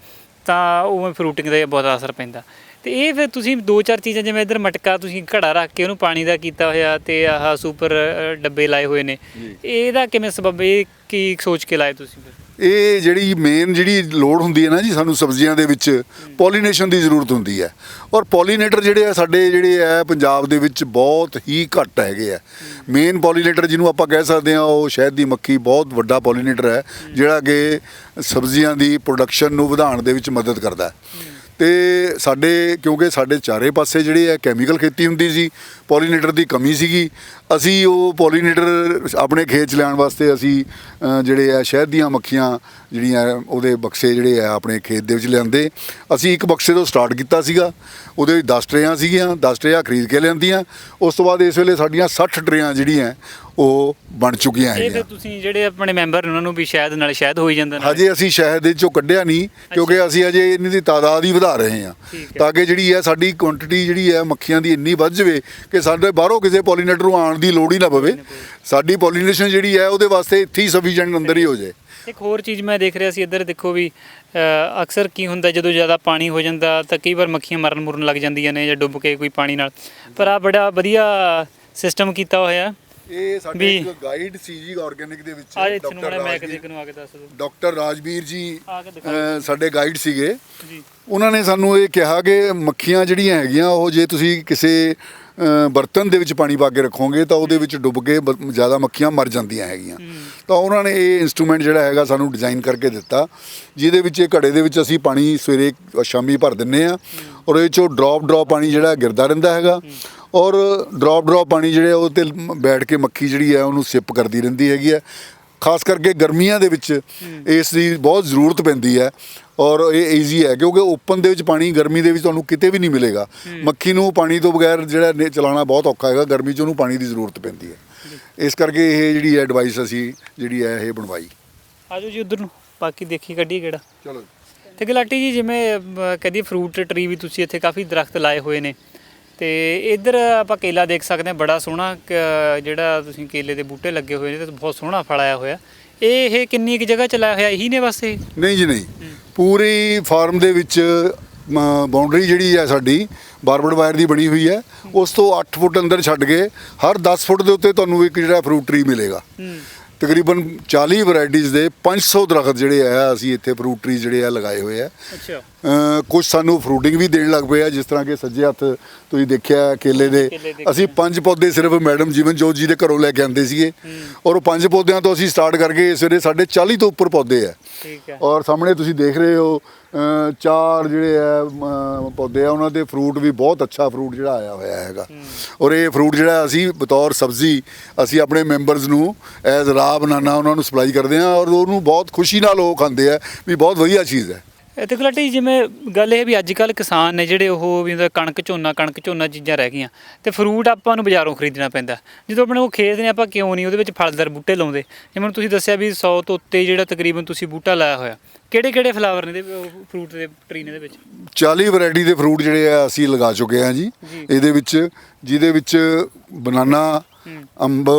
ਤਾਂ ਉਹ ਫਰੂਟਿੰਗ ਦਾ ਬਹੁਤ ਅਸਰ ਪੈਂਦਾ। ਤੇ ਇਹ ਫਿਰ ਤੁਸੀਂ ਦੋ ਚਾਰ ਚੀਜ਼ਾਂ ਜਿਵੇਂ ਇੱਧਰ ਮਟਕਾ ਤੁਸੀਂ ਘੜਾ ਰੱਖ ਕੇ ਉਹਨੂੰ ਪਾਣੀ ਦਾ ਕੀਤਾ ਹੋਇਆ ਤੇ ਆਹ ਸੁਪਰ ਡੱਬੇ ਲਾਏ ਹੋਏ ਨੇ, ਇਹਦਾ ਕਿਵੇਂ ਸਬਬ, ਇਹ ਕੀ ਸੋਚ ਕੇ ਲਾਏ ਤੁਸੀਂ ਫਿਰ? ਇਹ ਜਿਹੜੀ ਮੇਨ ਜਿਹੜੀ ਲੋੜ ਹੁੰਦੀ ਹੈ ਨਾ ਜੀ ਸਾਨੂੰ ਸਬਜ਼ੀਆਂ ਦੇ ਵਿੱਚ ਪੋਲੀਨੇਸ਼ਨ ਦੀ ਜ਼ਰੂਰਤ ਹੁੰਦੀ ਹੈ। ਔਰ ਪੋਲੀਨੇਟਰ ਜਿਹੜੇ ਆ ਸਾਡੇ ਜਿਹੜੇ ਆ ਪੰਜਾਬ ਦੇ ਵਿੱਚ ਬਹੁਤ ਹੀ ਘੱਟ ਹੈਗੇ ਆ। ਮੇਨ ਪੋਲੀਨੇਟਰ ਜਿਹਨੂੰ ਆਪਾਂ ਕਹਿ ਸਕਦੇ ਹਾਂ ਉਹ ਸ਼ਹਿਦ ਦੀ ਮੱਖੀ ਬਹੁਤ ਵੱਡਾ ਪੋਲੀਨੇਟਰ ਹੈ ਜਿਹੜਾ ਕਿ ਸਬਜ਼ੀਆਂ ਦੀ ਪ੍ਰੋਡਕਸ਼ਨ ਨੂੰ ਵਧਾਉਣ ਦੇ ਵਿੱਚ ਮਦਦ ਕਰਦਾ ਹੈ। ਤੇ ਸਾਡੇ ਕਿਉਂਕਿ ਸਾਡੇ ਚਾਰੇ ਪਾਸੇ ਜਿਹੜੇ ਹੈ ਕੈਮੀਕਲ ਖੇਤੀ ਹੁੰਦੀ ਸੀ, ਪੋਲੀਨੇਟਰ ਦੀ ਕਮੀ ਸੀਗੀ। ਅਸੀਂ ਉਹ ਪੋਲੀਨੇਟਰ ਆਪਣੇ ਖੇਤ 'ਚ ਲਿਆਉਣ ਵਾਸਤੇ ਅਸੀਂ ਜਿਹੜੇ ਆ ਸ਼ਹਿਦ ਦੀਆਂ ਮੱਖੀਆਂ ਜਿਹੜੀਆਂ ਉਹਦੇ ਬਕਸੇ ਜਿਹੜੇ ਆ ਆਪਣੇ ਖੇਤ ਦੇ ਵਿੱਚ ਲਿਆਂਦੇ। ਅਸੀਂ ਇੱਕ ਬਕਸੇ ਤੋਂ ਸਟਾਰਟ ਕੀਤਾ ਸੀਗਾ, ਉਹਦੇ ਵਿੱਚ 10 ਟਰੇਆਂ ਸੀਗੀਆਂ, 10 ਟਰੇਆਂ ਖਰੀਦ ਕੇ ਲਿਆਂਦੀਆਂ। ਉਸ ਤੋਂ ਬਾਅਦ ਇਸ ਵੇਲੇ ਸਾਡੀਆਂ 60 ਟਰੇਆਂ ਜਿਹੜੀਆਂ ਉਹ ਬਣ ਚੁੱਕੀਆਂ ਹੈਗੀਆਂ। ਇਹ ਫਿਰ ਤੁਸੀਂ ਜਿਹੜੇ ਆਪਣੇ ਮੈਂਬਰ ਨੇ ਉਹਨਾਂ ਨੂੰ ਵੀ ਸ਼ਾਇਦ ਨਾਲ ਸ਼ਾਇਦ ਹੋਈ ਜਾਂਦਾ ਨਾ? ਹਜੇ ਅਸੀਂ ਸ਼ਹਿਦ ਦੇ ਚੋਂ ਕੱਢਿਆ ਨਹੀਂ ਕਿਉਂਕਿ ਅਸੀਂ ਅਜੇ ਇਹਨਾਂ ਦੀ ਤਾਦਾਦ ਹੀ ਵਧਾ ਰਹੇ ਹਾਂ ਤਾਂ ਕਿ ਜਿਹੜੀ ਹੈ ਸਾਡੀ ਕੁਆਂਟੀਟੀ ਜਿਹੜੀ ਹੈ ਮੱਖੀਆਂ ਦੀ ਇੰਨੀ ਵੱਧ ਜਾਵੇ ਕਿ ਸਾਡੇ ਬਾਹਰੋਂ ਕਿਸੇ ਪੋਲੀਨੇਟਰ ਨੂੰ ਆਉਣ ਦੀ ਲੋੜ ਹੀ ਨਾ ਪਵੇ। ਸਾਡੀ ਪੋਲੀਨੇਸ਼ਨ ਜਿਹੜੀ ਹੈ ਉਹਦੇ ਵਾਸਤੇ ਇੱਥੇ ਹੀ ਸਫੀਸ਼ੀਐਂਟ ਅੰਦਰ ਹੀ ਹੋ ਜਾਏ। ਇੱਕ ਹੋਰ ਚੀਜ਼ ਮੈਂ ਦੇਖ ਰਿਹਾ ਸੀ ਇੱਧਰ ਦੇਖੋ ਵੀ ਅਕਸਰ ਕੀ ਹੁੰਦਾ ਜਦੋਂ ਜ਼ਿਆਦਾ ਪਾਣੀ ਹੋ ਜਾਂਦਾ ਤਾਂ ਕਈ ਵਾਰ ਮੱਖੀਆਂ ਮਰਨ ਮੁਰਨ ਲੱਗ ਜਾਂਦੀਆਂ ਨੇ ਜਾਂ ਡੁੱਬ ਕੇ ਕੋਈ ਪਾਣੀ ਨਾਲ, ਪਰ ਆ ਬੜਾ ਵਧੀਆ ਸਿਸਟਮ ਕੀਤਾ ਹੋਇਆ। ਇਹ ਸਾਡੇ ਇੱਕ ਗਾਈਡ ਸੀ ਜੀ ਆਰਗੈਨਿਕ ਦੇ ਵਿੱਚ ਡਾਕਟਰ ਰਾਜਵੀਰ ਜੀ ਸਾਡੇ ਗਾਈਡ ਸੀਗੇ। ਉਹਨਾਂ ਨੇ ਸਾਨੂੰ ਇਹ ਕਿਹਾ ਕਿ ਮੱਖੀਆਂ ਜਿਹੜੀਆਂ ਹੈਗੀਆਂ ਉਹ ਜੇ ਤੁਸੀਂ ਕਿਸੇ ਬਰਤਨ ਦੇ ਵਿੱਚ ਪਾਣੀ ਪਾ ਕੇ ਰੱਖੋਗੇ ਤਾਂ ਉਹਦੇ ਵਿੱਚ ਡੁੱਬ ਕੇ ਜ਼ਿਆਦਾ ਮੱਖੀਆਂ ਮਰ ਜਾਂਦੀਆਂ ਹੈਗੀਆਂ। ਤਾਂ ਉਹਨਾਂ ਨੇ ਇਹ ਇਨਸਟਰੂਮੈਂਟ ਜਿਹੜਾ ਹੈਗਾ ਸਾਨੂੰ ਡਿਜ਼ਾਈਨ ਕਰਕੇ ਦਿੱਤਾ ਜਿਹਦੇ ਵਿੱਚ ਇਹ ਘੜੇ ਦੇ ਵਿੱਚ ਅਸੀਂ ਪਾਣੀ ਸਵੇਰੇ ਸ਼ਾਮੀ ਭਰ ਦਿੰਦੇ ਹਾਂ ਔਰ ਇਹ 'ਚੋਂ ਡ੍ਰੌਪ ਪਾਣੀ ਜਿਹੜਾ ਗਿਰਦਾ ਰਹਿੰਦਾ ਹੈਗਾ ਔਰ ਡ੍ਰੌਪ ਪਾਣੀ ਜਿਹੜੇ ਉਹ 'ਤੇ ਬੈਠ ਕੇ ਮੱਖੀ ਜਿਹੜੀ ਹੈ ਉਹਨੂੰ ਸਿਪ ਕਰਦੀ ਰਹਿੰਦੀ ਹੈਗੀ ਹੈ। ਖਾਸ ਕਰਕੇ ਗਰਮੀਆਂ ਦੇ ਵਿੱਚ ਇਸ ਦੀ ਬਹੁਤ ਜ਼ਰੂਰਤ ਪੈਂਦੀ ਹੈ ਔਰ ਇਹ ਈਜ਼ੀ ਹੈ ਕਿਉਂਕਿ ਓਪਨ ਦੇ ਵਿੱਚ ਪਾਣੀ ਗਰਮੀ ਦੇ ਵਿੱਚ ਤੁਹਾਨੂੰ ਕਿਤੇ ਵੀ ਨਹੀਂ ਮਿਲੇਗਾ। ਮੱਖੀ ਨੂੰ ਪਾਣੀ ਤੋਂ ਬਗੈਰ ਜਿਹੜਾ ਚਲਾਉਣਾ ਬਹੁਤ ਔਖਾ ਹੈਗਾ, ਗਰਮੀ 'ਚ ਉਹਨੂੰ ਪਾਣੀ ਦੀ ਜ਼ਰੂਰਤ ਪੈਂਦੀ ਹੈ। ਇਸ ਕਰਕੇ ਇਹ ਜਿਹੜੀ ਹੈ ਡਿਵਾਈਸ ਅਸੀਂ ਜਿਹੜੀ ਹੈ ਇਹ ਬਣਵਾਈ। ਆਜੋ ਜੀ ਉੱਧਰ ਨੂੰ ਬਾਕੀ ਦੇਖੀ ਕੱਢੀ ਕਿਹੜਾ। ਚਲੋ ਤੇ ਗੁਲਾਟੀ ਜੀ ਜਿਵੇਂ ਕਹਦੀ ਫਰੂਟ ਟਰੀ ਵੀ ਤੁਸੀਂ ਇੱਥੇ ਕਾਫੀ ਦਰਖਤ ਲਾਏ ਹੋਏ ਨੇ ਤੇ ਇੱਧਰ ਆਪਾਂ ਕੇਲਾ ਦੇਖ ਸਕਦੇ ਹਾਂ, ਬੜਾ ਸੋਹਣਾ ਜਿਹੜਾ ਤੁਸੀਂ ਕੇਲੇ ਦੇ ਬੂਟੇ ਲੱਗੇ ਹੋਏ ਨੇ ਤੇ ਬਹੁਤ ਸੋਹਣਾ ਫਲ ਆਇਆ ਹੋਇਆ। ਇਹ ਕਿੰਨੀ ਕੁ ਜਗ੍ਹਾ 'ਚ ਲਾਇਆ ਹੋਇਆ, ਇਹੀ ਨੇ ਬਸ ਇਹ? ਨਹੀਂ ਜੀ ਨਹੀਂ, ਪੂਰੀ ਫਾਰਮ ਦੇ ਵਿੱਚ ਬਾਉਂਡਰੀ ਜਿਹੜੀ ਹੈ ਸਾਡੀ ਬਾਰਬਡ ਵਾਇਰ ਦੀ ਬਣੀ ਹੋਈ ਹੈ। ਉਸ ਤੋਂ 8 ਫੁੱਟ ਅੰਦਰ ਛੱਡ ਕੇ ਹਰ 10 ਫੁੱਟ ਦੇ ਉੱਤੇ ਤੁਹਾਨੂੰ ਇੱਕ ਜਿਹੜਾ ਫਰੂਟ ਟਰੀ ਮਿਲੇਗਾ। ਤਕਰੀਬਨ 40 ਵੈਰਾਈਟੀਜ਼ ਦੇ 500 ਦਰਖਤ ਜਿਹੜੇ ਆ ਅਸੀਂ ਇੱਥੇ ਫਰੂਟ ਟਰੀ ਜਿਹੜੇ ਆ ਲਗਾਏ ਹੋਏ ਆ। ਅੱਛਾ, ਕੁਝ ਸਾਨੂੰ ਫਰੂਟਿੰਗ ਵੀ ਦੇਣ ਲੱਗ ਪਏ ਆ, ਜਿਸ ਤਰ੍ਹਾਂ ਕਿ ਸੱਜੇ ਹੱਥ ਤੁਸੀਂ ਦੇਖਿਆ ਕੇਲੇ ਦੇ ਅਸੀਂ 5 ਪੌਦੇ ਸਿਰਫ ਮੈਡਮ ਜੀਵਨ ਜੋਤ ਜੀ ਦੇ ਘਰੋਂ ਲੈ ਕੇ ਆਉਂਦੇ ਸੀਗੇ ਔਰ ਉਹ 5 ਪੌਦਿਆਂ ਤੋਂ ਅਸੀਂ ਸਟਾਰਟ ਕਰਕੇ ਇਸ ਵੇਲੇ ਸਾਡੇ 40 ਤੋਂ ਉੱਪਰ ਪੌਦੇ ਆ। ਔਰ ਸਾਹਮਣੇ ਤੁਸੀਂ ਦੇਖ ਰਹੇ ਹੋ 4 ਜਿਹੜੇ ਆ ਪੌਦੇ ਆ, ਉਹਨਾਂ ਦੇ ਫਰੂਟ ਵੀ ਬਹੁਤ ਅੱਛਾ ਫਰੂਟ ਜਿਹੜਾ ਆਇਆ ਹੋਇਆ ਹੈਗਾ। ਔਰ ਇਹ ਫਰੂਟ ਜਿਹੜਾ ਅਸੀਂ ਬਤੌਰ ਸਬਜ਼ੀ ਅਸੀਂ ਆਪਣੇ ਮੈਂਬਰਸ ਨੂੰ ਐਜ਼ ਰਾਹ ਬਨਾਨਾ ਉਹਨਾਂ ਨੂੰ ਸਪਲਾਈ ਕਰਦੇ ਹਾਂ ਔਰ ਉਹਨੂੰ ਬਹੁਤ ਖੁਸ਼ੀ ਨਾਲ ਉਹ ਖਾਂਦੇ ਆ ਵੀ ਬਹੁਤ ਵਧੀਆ ਚੀਜ਼ ਹੈ। ਤੇ ਗੁਲਾਟੀ ਜਿਵੇਂ ਗੱਲ ਇਹ ਵੀ ਅੱਜ ਕੱਲ੍ਹ ਕਿਸਾਨ ਨੇ ਜਿਹੜੇ ਉਹ ਵੀ ਕਣਕ ਝੋਨਾ ਚੀਜ਼ਾਂ ਰਹਿ ਗਈਆਂ ਤੇ ਫਰੂਟ ਆਪਾਂ ਨੂੰ ਬਾਜ਼ਾਰੋਂ ਖਰੀਦਣਾ ਪੈਂਦਾ। ਜਦੋਂ ਆਪਣੇ ਕੋਲ ਖੇਤ ਨੇ ਆਪਾਂ ਕਿਉਂ ਨਹੀਂ ਉਹਦੇ ਵਿੱਚ ਫਲਦਾਰ ਬੂਟੇ ਲਾਉਂਦੇ? ਜਿਵੇਂ ਹੁਣ ਤੁਸੀਂ ਦੱਸਿਆ ਵੀ 100 ਤੋਂ ਉੱਤੇ ਜਿਹੜਾ ਤਕਰੀਬਨ ਤੁਸੀਂ ਬੂਟਾ ਲਾਇਆ ਹੋਇਆ, ਕਿਹੜੇ ਫਲਾਵਰ ਨੇ ਇਹਦੇ ਫਰੂਟ ਦੇ ਟਰੀ ਨੇ ਇਹਦੇ ਵਿੱਚ? 40 ਵੈਰਾਈਟੀ ਦੇ ਫਰੂਟ ਜਿਹੜੇ ਆ ਅਸੀਂ ਲਗਾ ਚੁੱਕੇ ਹਾਂ ਜੀ ਇਹਦੇ ਵਿੱਚ, ਜਿਹਦੇ ਵਿੱਚ ਬਨਾਨਾ, ਅੰਬ,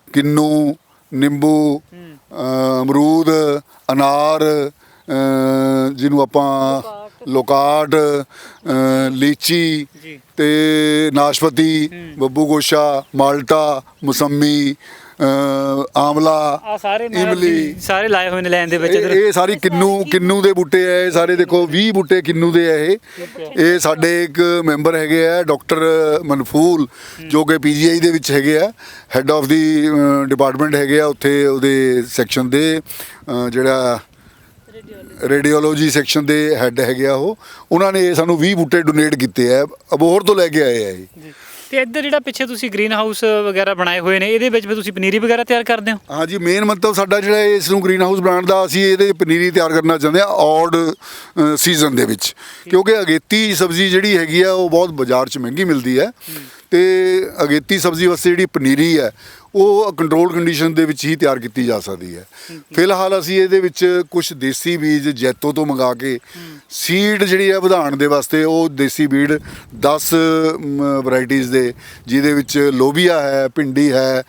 ਕਿੰਨੂ, ਨਿੰਬੂ, ਅਮਰੂਦ, ਅਨਾਰ, ਜਿਹਨੂੰ ਆਪਾਂ ਲੋਕਾਟ, ਲੀਚੀ ਤੇ ਨਾਸ਼ਪਤੀ, ਬੱਬੂ ਗੋਸ਼ਾ, ਮਾਲਟਾ, ਮੌਸੰਮੀ, ਆਮਲਾ, ਇਮਲੀ, ਸਾਰੇ ਲਾਏ ਹੋਏ ਨੇ ਲੈਣ ਦੇ ਵਿੱਚ। ਇਹ ਸਾਰੀ ਕਿੰਨੂ ਦੇ ਬੂਟੇ ਆ, ਇਹ ਸਾਰੇ ਦੇਖੋ 20 ਬੂਟੇ ਕਿੰਨੂ ਦੇ ਆ। ਇਹ ਸਾਡੇ ਇੱਕ ਮੈਂਬਰ ਹੈਗੇ ਆ ਡਾਕਟਰ ਮਨਫੂਲ, ਜੋ ਕਿ ਪੀਜੀਆਈ ਦੇ ਵਿੱਚ ਹੈਗੇ ਆ, ਹੈੱਡ ਆਫ ਦੀ ਡਿਪਾਰਟਮੈਂਟ ਹੈਗੇ ਆ ਉੱਥੇ, ਉਹਦੇ ਸੈਕਸ਼ਨ ਦੇ ਜਿਹੜਾ ਰੇਡੀਓਲੋਜੀ ਸੈਕਸ਼ਨ ਦੇ ਹੈੱਡ ਹੈਗੇ ਆ ਉਹਨਾਂ ਨੇ ਸਾਨੂੰ 20 ਬੂਟੇ ਡੋਨੇਟ ਕੀਤੇ ਆ, ਅਬੋਹਰ ਤੋਂ ਲੈ ਕੇ ਆਏ ਆ ਇਹ। ਤੇ ਇੱਧਰ ਜਿਹੜਾ ਪਿੱਛੇ ਤੁਸੀਂ ਗ੍ਰੀਨ ਹਾਊਸ ਵਗੈਰਾ ਬਣਾਏ ਹੋਏ ਨੇ, ਇਹਦੇ ਵਿੱਚ ਵੀ ਤੁਸੀਂ ਪਨੀਰੀ ਵਗੈਰਾ ਤਿਆਰ ਕਰਦੇ ਹੋ? ਹਾਂਜੀ, ਮੇਨ ਮਤਲਬ ਸਾਡਾ ਜਿਹੜਾ ਇਸ ਨੂੰ ਗ੍ਰੀਨ ਹਾਊਸ ਬਣਾਉਣ ਦਾ, ਅਸੀਂ ਇਹਦੇ ਪਨੀਰੀ ਤਿਆਰ ਕਰਨਾ ਚਾਹੁੰਦੇ ਹਾਂ ਔਡ ਸੀਜ਼ਨ ਦੇ ਵਿੱਚ, ਕਿਉਂਕਿ ਅਗੇਤੀ ਸਬਜ਼ੀ ਜਿਹੜੀ ਹੈਗੀ ਆ ਉਹ ਬਹੁਤ ਬਾਜ਼ਾਰ 'ਚ ਮਹਿੰਗੀ ਮਿਲਦੀ ਹੈ ਤੇ ਅਗੇਤੀ ਸਬਜ਼ੀ ਵਾਸਤੇ ਜਿਹੜੀ ਪਨੀਰੀ ਹੈ ਉਹ ਕੰਟਰੋਲ ਕੰਡੀਸ਼ਨ ਦੇ ਵਿੱਚ ਹੀ ਤਿਆਰ ਕੀਤੀ ਜਾ ਸਕਦੀ ਹੈ। ਫਿਲਹਾਲ ਅਸੀਂ ਇਹਦੇ ਵਿੱਚ ਕੁਝ ਦੇਸੀ ਬੀਜ ਜੈਤੋ ਤੋਂ ਮੰਗਾ ਕੇ ਸੀਡ ਜਿਹੜੀ ਹੈ ਵਧਾਉਣ ਦੇ ਵਾਸਤੇ, ਉਹ ਦੇਸੀ ਬੀਡ 10 ਵੈਰਾਈਟੀਜ਼ ਦੇ, ਜਿਹਦੇ ਵਿੱਚ ਲੋਬੀਆ ਹੈ, ਭਿੰਡੀ ਹੈ,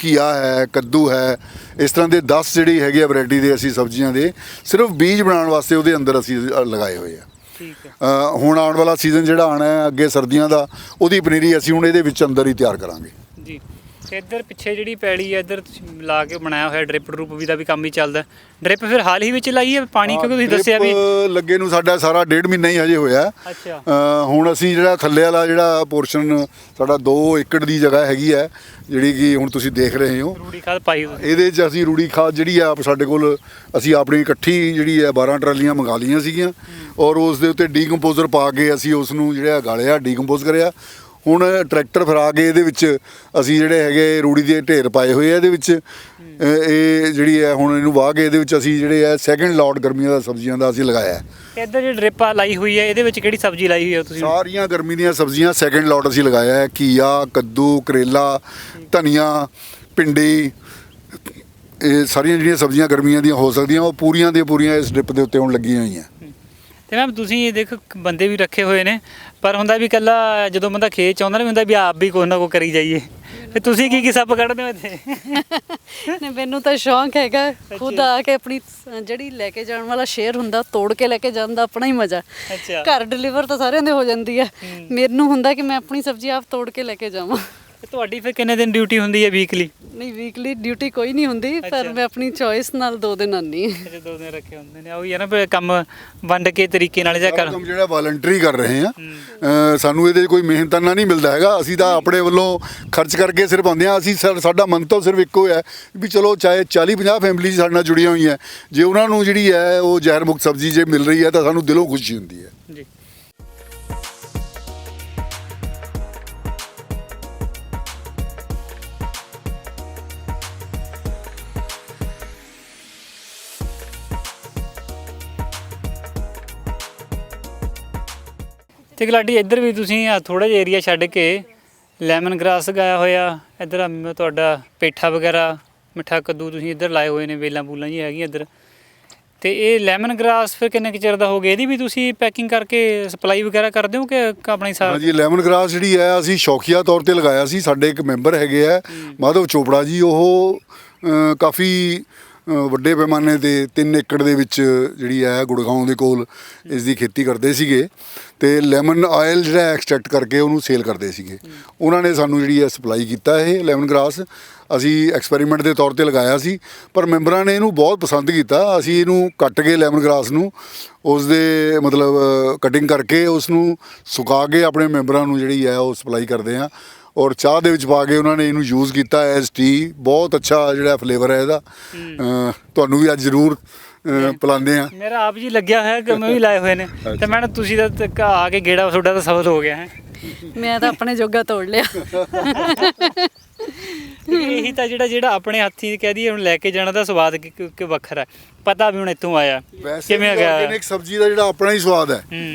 ਘੀਆ ਹੈ, ਕੱਦੂ ਹੈ, ਇਸ ਤਰ੍ਹਾਂ ਦੇ 10 ਜਿਹੜੀ ਹੈਗੇ ਆ ਵੈਰਾਈਟੀ ਦੇ ਅਸੀਂ ਸਬਜ਼ੀਆਂ ਦੇ ਸਿਰਫ ਬੀਜ ਬਣਾਉਣ ਵਾਸਤੇ ਉਹਦੇ ਅੰਦਰ ਅਸੀਂ ਲਗਾਏ ਹੋਏ ਆ। ਹੁਣ ਆਉਣ ਵਾਲਾ ਸੀਜ਼ਨ ਜਿਹੜਾ ਆਉਣਾ ਹੈ ਅੱਗੇ ਸਰਦੀਆਂ ਦਾ, ਉਹਦੀ ਪਨੀਰੀ ਅਸੀਂ ਹੁਣ ਇਹਦੇ ਵਿੱਚ ਅੰਦਰ ਹੀ ਤਿਆਰ ਕਰਾਂਗੇ ਜੀ। ਤੇ ਇੱਧਰ ਪਿੱਛੇ ਜਿਹੜੀ ਪੈਲੀ ਹੈ ਇੱਧਰ ਤੁਸੀਂ ਲਾ ਕੇ ਬਣਾਇਆ ਹੋਇਆ ਡ੍ਰਿਪ ਡਰੂਪ ਵੀ ਦਾ ਵੀ ਕੰਮ ਹੀ ਚੱਲਦਾ। ਡ੍ਰਿਪ ਫਿਰ ਹਾਲ ਹੀ ਵਿੱਚ ਲਾਈ ਹੈ ਪਾਣੀ, ਕਿਉਂਕਿ ਤੁਸੀਂ ਦੱਸਿਆ ਵੀ ਲੱਗੇ ਨੂੰ ਸਾਡਾ ਸਾਰਾ 1.5 ਮਹੀਨਾ ਹੀ ਹਜੇ ਹੋਇਆ। ਅੱਛਾ। ਹੁਣ ਅਸੀਂ ਜਿਹੜਾ ਥੱਲੇ ਵਾਲਾ ਜਿਹੜਾ ਪੋਰਸ਼ਨ ਸਾਡਾ 2 ਏਕੜ ਦੀ ਜਗ੍ਹਾ ਹੈਗੀ ਹੈ, ਜਿਹੜੀ ਕਿ ਹੁਣ ਤੁਸੀਂ ਦੇਖ ਰਹੇ ਹੋ, ਰੂੜੀ ਖਾਦ ਪਾਈ ਹੋਈ, ਇਹਦੇ 'ਚ ਅਸੀਂ ਰੂੜੀ ਖਾਦ ਜਿਹੜੀ ਆ ਸਾਡੇ ਕੋਲ ਅਸੀਂ ਆਪਣੀ ਇਕੱਠੀ ਜਿਹੜੀ ਹੈ 12 ਟਰਾਲੀਆਂ ਮੰਗਾ ਲਈਆਂ ਸੀਗੀਆਂ, ਔਰ ਉਸ ਦੇ ਉੱਤੇ ਡੀਕੰਪੋਜ਼ਰ ਪਾ ਕੇ ਅਸੀਂ ਉਸ ਨੂੰ ਜਿਹੜਾ ਗਾਲਿਆ, ਡੀਕੰਪੋਜ਼ ਕਰਿਆ। ਹੁਣ ਟਰੈਕਟਰ ਫਰਾ ਕੇ ਇਹਦੇ ਵਿੱਚ ਅਸੀਂ ਜਿਹੜੇ ਹੈਗੇ ਰੂੜੀ ਦੇ ਢੇਰ ਪਾਏ ਹੋਏ ਆ ਇਹਦੇ ਵਿੱਚ। ਇਹ ਜਿਹੜੀ ਹੈ ਹੁਣ ਇਹਨੂੰ ਵਾਹ ਕੇ ਇਹਦੇ ਵਿੱਚ ਅਸੀਂ ਜਿਹੜੇ ਆ ਸੈਕਿੰਡ ਲੋਟ ਗਰਮੀਆਂ ਦਾ ਸਬਜ਼ੀਆਂ ਦਾ ਅਸੀਂ ਲਗਾਇਆ। ਇੱਧਰ ਜਿਹੜੀ ਡ੍ਰਿਪ ਲਾਈ ਹੋਈ ਹੈ ਇਹਦੇ ਵਿੱਚ ਕਿਹੜੀ ਸਬਜ਼ੀ ਲਾਈ ਹੋਈ ਹੈ ਤੁਸੀਂ? ਸਾਰੀਆਂ ਗਰਮੀ ਦੀਆਂ ਸਬਜ਼ੀਆਂ ਸੈਕਿੰਡ ਲੋਟ ਅਸੀਂ ਲਗਾਇਆ ਹੈ, ਘੀਆ, ਕੱਦੂ, ਕਰੇਲਾ, ਧਨੀਆ, ਭਿੰਡੀ, ਇਹ ਸਾਰੀਆਂ ਜਿਹੜੀਆਂ ਸਬਜ਼ੀਆਂ ਗਰਮੀਆਂ ਦੀਆਂ ਹੋ ਸਕਦੀਆਂ ਉਹ ਪੂਰੀਆਂ ਦੀਆਂ ਪੂਰੀਆਂ ਇਸ ਡ੍ਰਿਪ ਦੇ ਉੱਤੇ ਹੁਣ ਲੱਗੀਆਂ ਹੋਈਆਂ। ਤੇ ਮੈਮ ਤੁਸੀਂ ਦੇਖੋ ਬੰਦੇ ਵੀ ਰੱਖੇ ਹੋਏ ਨੇ, ਪਰ ਹੁੰਦਾ ਵੀ ਇਕੱਲਾ ਜਦੋਂ ਬੰਦਾ ਖੇਤ 'ਚ ਆਉਂਦਾ ਨਾ ਹੁੰਦਾ ਵੀ ਆਪ ਵੀ ਕੋਈ ਨਾ ਕੋਈ ਕਰੀ ਜਾਈਏ, ਤੇ ਤੁਸੀਂ ਕੀ ਸੱਪ ਕੱਢਦੇ ਹੋ ਇੱਥੇ? ਨਹੀਂ, ਮੈਨੂੰ ਤਾਂ ਸ਼ੌਂਕ ਹੈਗਾ ਖੁਦ ਆ ਕੇ ਆਪਣੀ ਜਿਹੜੀ ਲੈ ਕੇ ਜਾਣ ਵਾਲਾ ਸ਼ੇਅਰ ਹੁੰਦਾ ਤੋੜ ਕੇ ਲੈ ਕੇ ਜਾਣ ਦਾ ਆਪਣਾ ਹੀ ਮਜ਼ਾ। ਅੱਛਾ। ਘਰ ਡਿਲੀਵਰ ਤਾਂ ਸਾਰਿਆਂ ਦੇ ਹੋ ਜਾਂਦੀ ਹੈ, ਮੈਨੂੰ ਹੁੰਦਾ ਕਿ ਮੈਂ ਆਪਣੀ ਸਬਜ਼ੀ ਆਪ ਤੋੜ ਕੇ ਲੈ ਕੇ ਜਾਵਾਂ। ਤੁਹਾਡੀ ਫਿਰ ਕਿੰਨੇ ਦਿਨ ਡਿਊਟੀ ਹੁੰਦੀ ਹੈ ਵੀਕਲੀ? ਨਹੀਂ, ਵੀਕਲੀ ਡਿਊਟੀ ਕੋਈ ਨਹੀਂ ਹੁੰਦੀ, ਪਰ ਮੈਂ ਆਪਣੀ ਚੋਇਸ ਨਾਲ 2 ਦਿਨ ਆਉਂਦੀ ਹਾਂ। ਅੱਛਾ, 2 ਦਿਨ ਰੱਖੇ ਹੁੰਦੇ ਨੇ। ਉਹੀ ਹੈ ਨਾ ਕੰਮ ਵੰਡ ਕੇ ਤਰੀਕੇ ਨਾਲ ਜਾਂ ਕਰ ਕੰਮ ਜਿਹੜਾ ਵਾਲੰਟਰੀ ਕਰ ਰਹੇ ਆ, ਸਾਨੂੰ ਇਹਦੇ ਕੋਈ ਮਿਹਨਤਾਨਾ ਨਹੀਂ ਮਿਲਦਾ ਹੈਗਾ, ਅਸੀਂ ਤਾਂ ਆਪਣੇ ਵੱਲੋਂ ਖਰਚ ਕਰਕੇ ਸਿਰਫ ਆਉਂਦੇ ਹਾਂ। ਅਸੀਂ ਸਾਡਾ ਮੰਤਵ ਸਿਰਫ ਇੱਕੋ ਹੈ ਵੀ ਚਲੋ ਚਾਹੇ 40-50 ਫੈਮਿਲੀ ਸਾਡੇ ਨਾਲ ਜੁੜੀਆਂ ਹੋਈਆਂ, ਜੇ ਉਹਨਾਂ ਨੂੰ ਜਿਹੜੀ ਹੈ ਉਹ ਜ਼ਹਿਰ ਮੁਕਤ ਸਬਜ਼ੀ ਜੇ ਮਿਲ ਰਹੀ ਹੈ ਤਾਂ ਸਾਨੂੰ ਦਿਲੋਂ ਖੁਸ਼ੀ ਹੁੰਦੀ ਹੈ ਜੀ। ਤੇ ਗਲਾਡੀ ਇੱਧਰ ਵੀ ਤੁਸੀਂ ਥੋੜਾ ਜਿਹਾ ਏਰੀਆ ਛੱਡ ਕੇ ਲੈਮਨ ਗ੍ਰਾਸ ਲਗਾਇਆ ਹੋਇਆ, ਇੱਧਰ ਤੁਹਾਡਾ ਪੇਠਾ ਵਗੈਰਾ, ਮਿੱਠਾ ਕੱਦੂ ਤੁਸੀਂ ਇੱਧਰ ਲਾਏ ਹੋਏ ਨੇ, ਵੇਲਾਂ ਬੂਲਾਂ ਜੀ ਹੈਗੀਆਂ ਇੱਧਰ। ਤੇ ਇਹ ਲੈਮਨ ਗ੍ਰਾਸ ਫਿਰ ਕਿੰਨੇ ਕੁ ਚਿਰ ਦਾ ਹੋ ਗਿਆ? ਇਹਦੀ ਵੀ ਤੁਸੀਂ ਪੈਕਿੰਗ ਕਰਕੇ ਸਪਲਾਈ ਵਗੈਰਾ ਕਰਦੇ ਹੋ ਕਿ ਆਪਣੀ ਸਾਰਾ? ਹਾਂਜੀ, ਲੈਮਨ ਗ੍ਰਾਸ ਜਿਹੜੀ ਹੈ ਅਸੀਂ ਸ਼ੌਕੀਆ ਤੌਰ ਤੇ ਲਗਾਇਆ ਸੀ। ਸਾਡੇ ਇੱਕ ਮੈਂਬਰ ਹੈਗੇ ਆ ਮਾਧਵ ਚੋਪੜਾ ਜੀ, ਉਹ ਕਾਫੀ ਵੱਡੇ ਪੈਮਾਨੇ ਤੇ 3 ਏਕੜ ਦੇ ਵਿੱਚ ਜਿਹੜੀ ਹੈ ਗੁੜਗਾਉਂ ਦੇ ਕੋਲ ਇਸ ਦੀ ਖੇਤੀ ਕਰਦੇ ਸੀਗੇ ਤੇ ਲੈਮਨ ਆਇਲ ਜਿਹੜਾ ਐਕਸਟ੍ਰੈਕਟ ਕਰਕੇ ਉਹਨੂੰ ਸੇਲ ਕਰਦੇ ਸੀਗੇ। ਉਹਨਾਂ ਨੇ ਸਾਨੂੰ ਜਿਹੜੀ ਹੈ ਸਪਲਾਈ ਕੀਤਾ ਇਹ ਲੈਮਨ ਗ੍ਰਾਸ। ਅਸੀਂ ਐਕਸਪੈਰੀਮੈਂਟ ਦੇ ਤੌਰ ਤੇ ਲਗਾਇਆ ਸੀ, ਪਰ ਮੈਂਬਰਾਂ ਨੇ ਇਹਨੂੰ ਬਹੁਤ ਪਸੰਦ ਕੀਤਾ। ਅਸੀਂ ਇਹਨੂੰ ਕੱਟ ਕੇ ਲੈਮਨ ਗ੍ਰਾਸ ਨੂੰ ਉਸ ਦੇ ਮਤਲਬ ਕਟਿੰਗ ਕਰਕੇ ਉਸ ਨੂੰ ਸੁਕਾ ਕੇ ਆਪਣੇ ਮੈਂਬਰਾਂ ਨੂੰ ਜਿਹੜੀ ਹੈ ਉਹ ਸਪਲਾਈ ਕਰਦੇ ਹਾਂ, ਔਰ ਚਾਹ ਦੇ ਵਿੱਚ ਪਾ ਕੇ ਉਹਨਾਂ ਨੇ ਇਹਨੂੰ ਯੂਜ਼ ਕੀਤਾ ਐਜ਼ ਟੀ। ਬਹੁਤ ਅੱਛਾ ਜਿਹੜਾ ਫਲੇਵਰ ਹੈ ਇਹਦਾ। ਤੁਹਾਨੂੰ ਵੀ ਅੱਜ ਜ਼ਰੂਰ ਪਿਲਾਉਂਦੇ ਆ। ਮੇਰਾ ਆਪ ਜੀ ਲੱਗਿਆ ਹੋਇਆ ਕਿ ਮੈਂ ਵੀ ਲਾਏ ਹੋਏ ਨੇ। ਤੇ ਮੈਡਮ ਤੁਸੀਂ ਤਾਂ ਆ ਕੇ ਗੇੜਾ ਤੁਹਾਡਾ ਤਾਂ ਸਫਲ ਹੋ ਗਿਆ ਹੈ। ਮੈਂ ਤਾਂ ਆਪਣੇ ਜੋਗਾ ਤੋੜ ਲਿਆ। ਇਹੀ ਤਾਂ ਜਿਹੜਾ ਆਪਣੇ ਹੱਥੀਂ ਕਹਿ ਦਈਏ ਹੁਣ ਲੈ ਕੇ ਜਾਣਾ ਦਾ ਸਵਾਦ ਕਿ ਵੱਖਰਾ, ਪਤਾ ਵੀ ਹੁਣ ਇੱਥੋਂ ਆਇਆ ਵੈਸੇ ਕਿਵੇਂ ਗਿਆ। ਆਰਗੇਨਿਕ ਸਬਜ਼ੀ ਦਾ ਜਿਹੜਾ ਆਪਣਾ ਹੀ ਸਵਾਦ ਹੈ,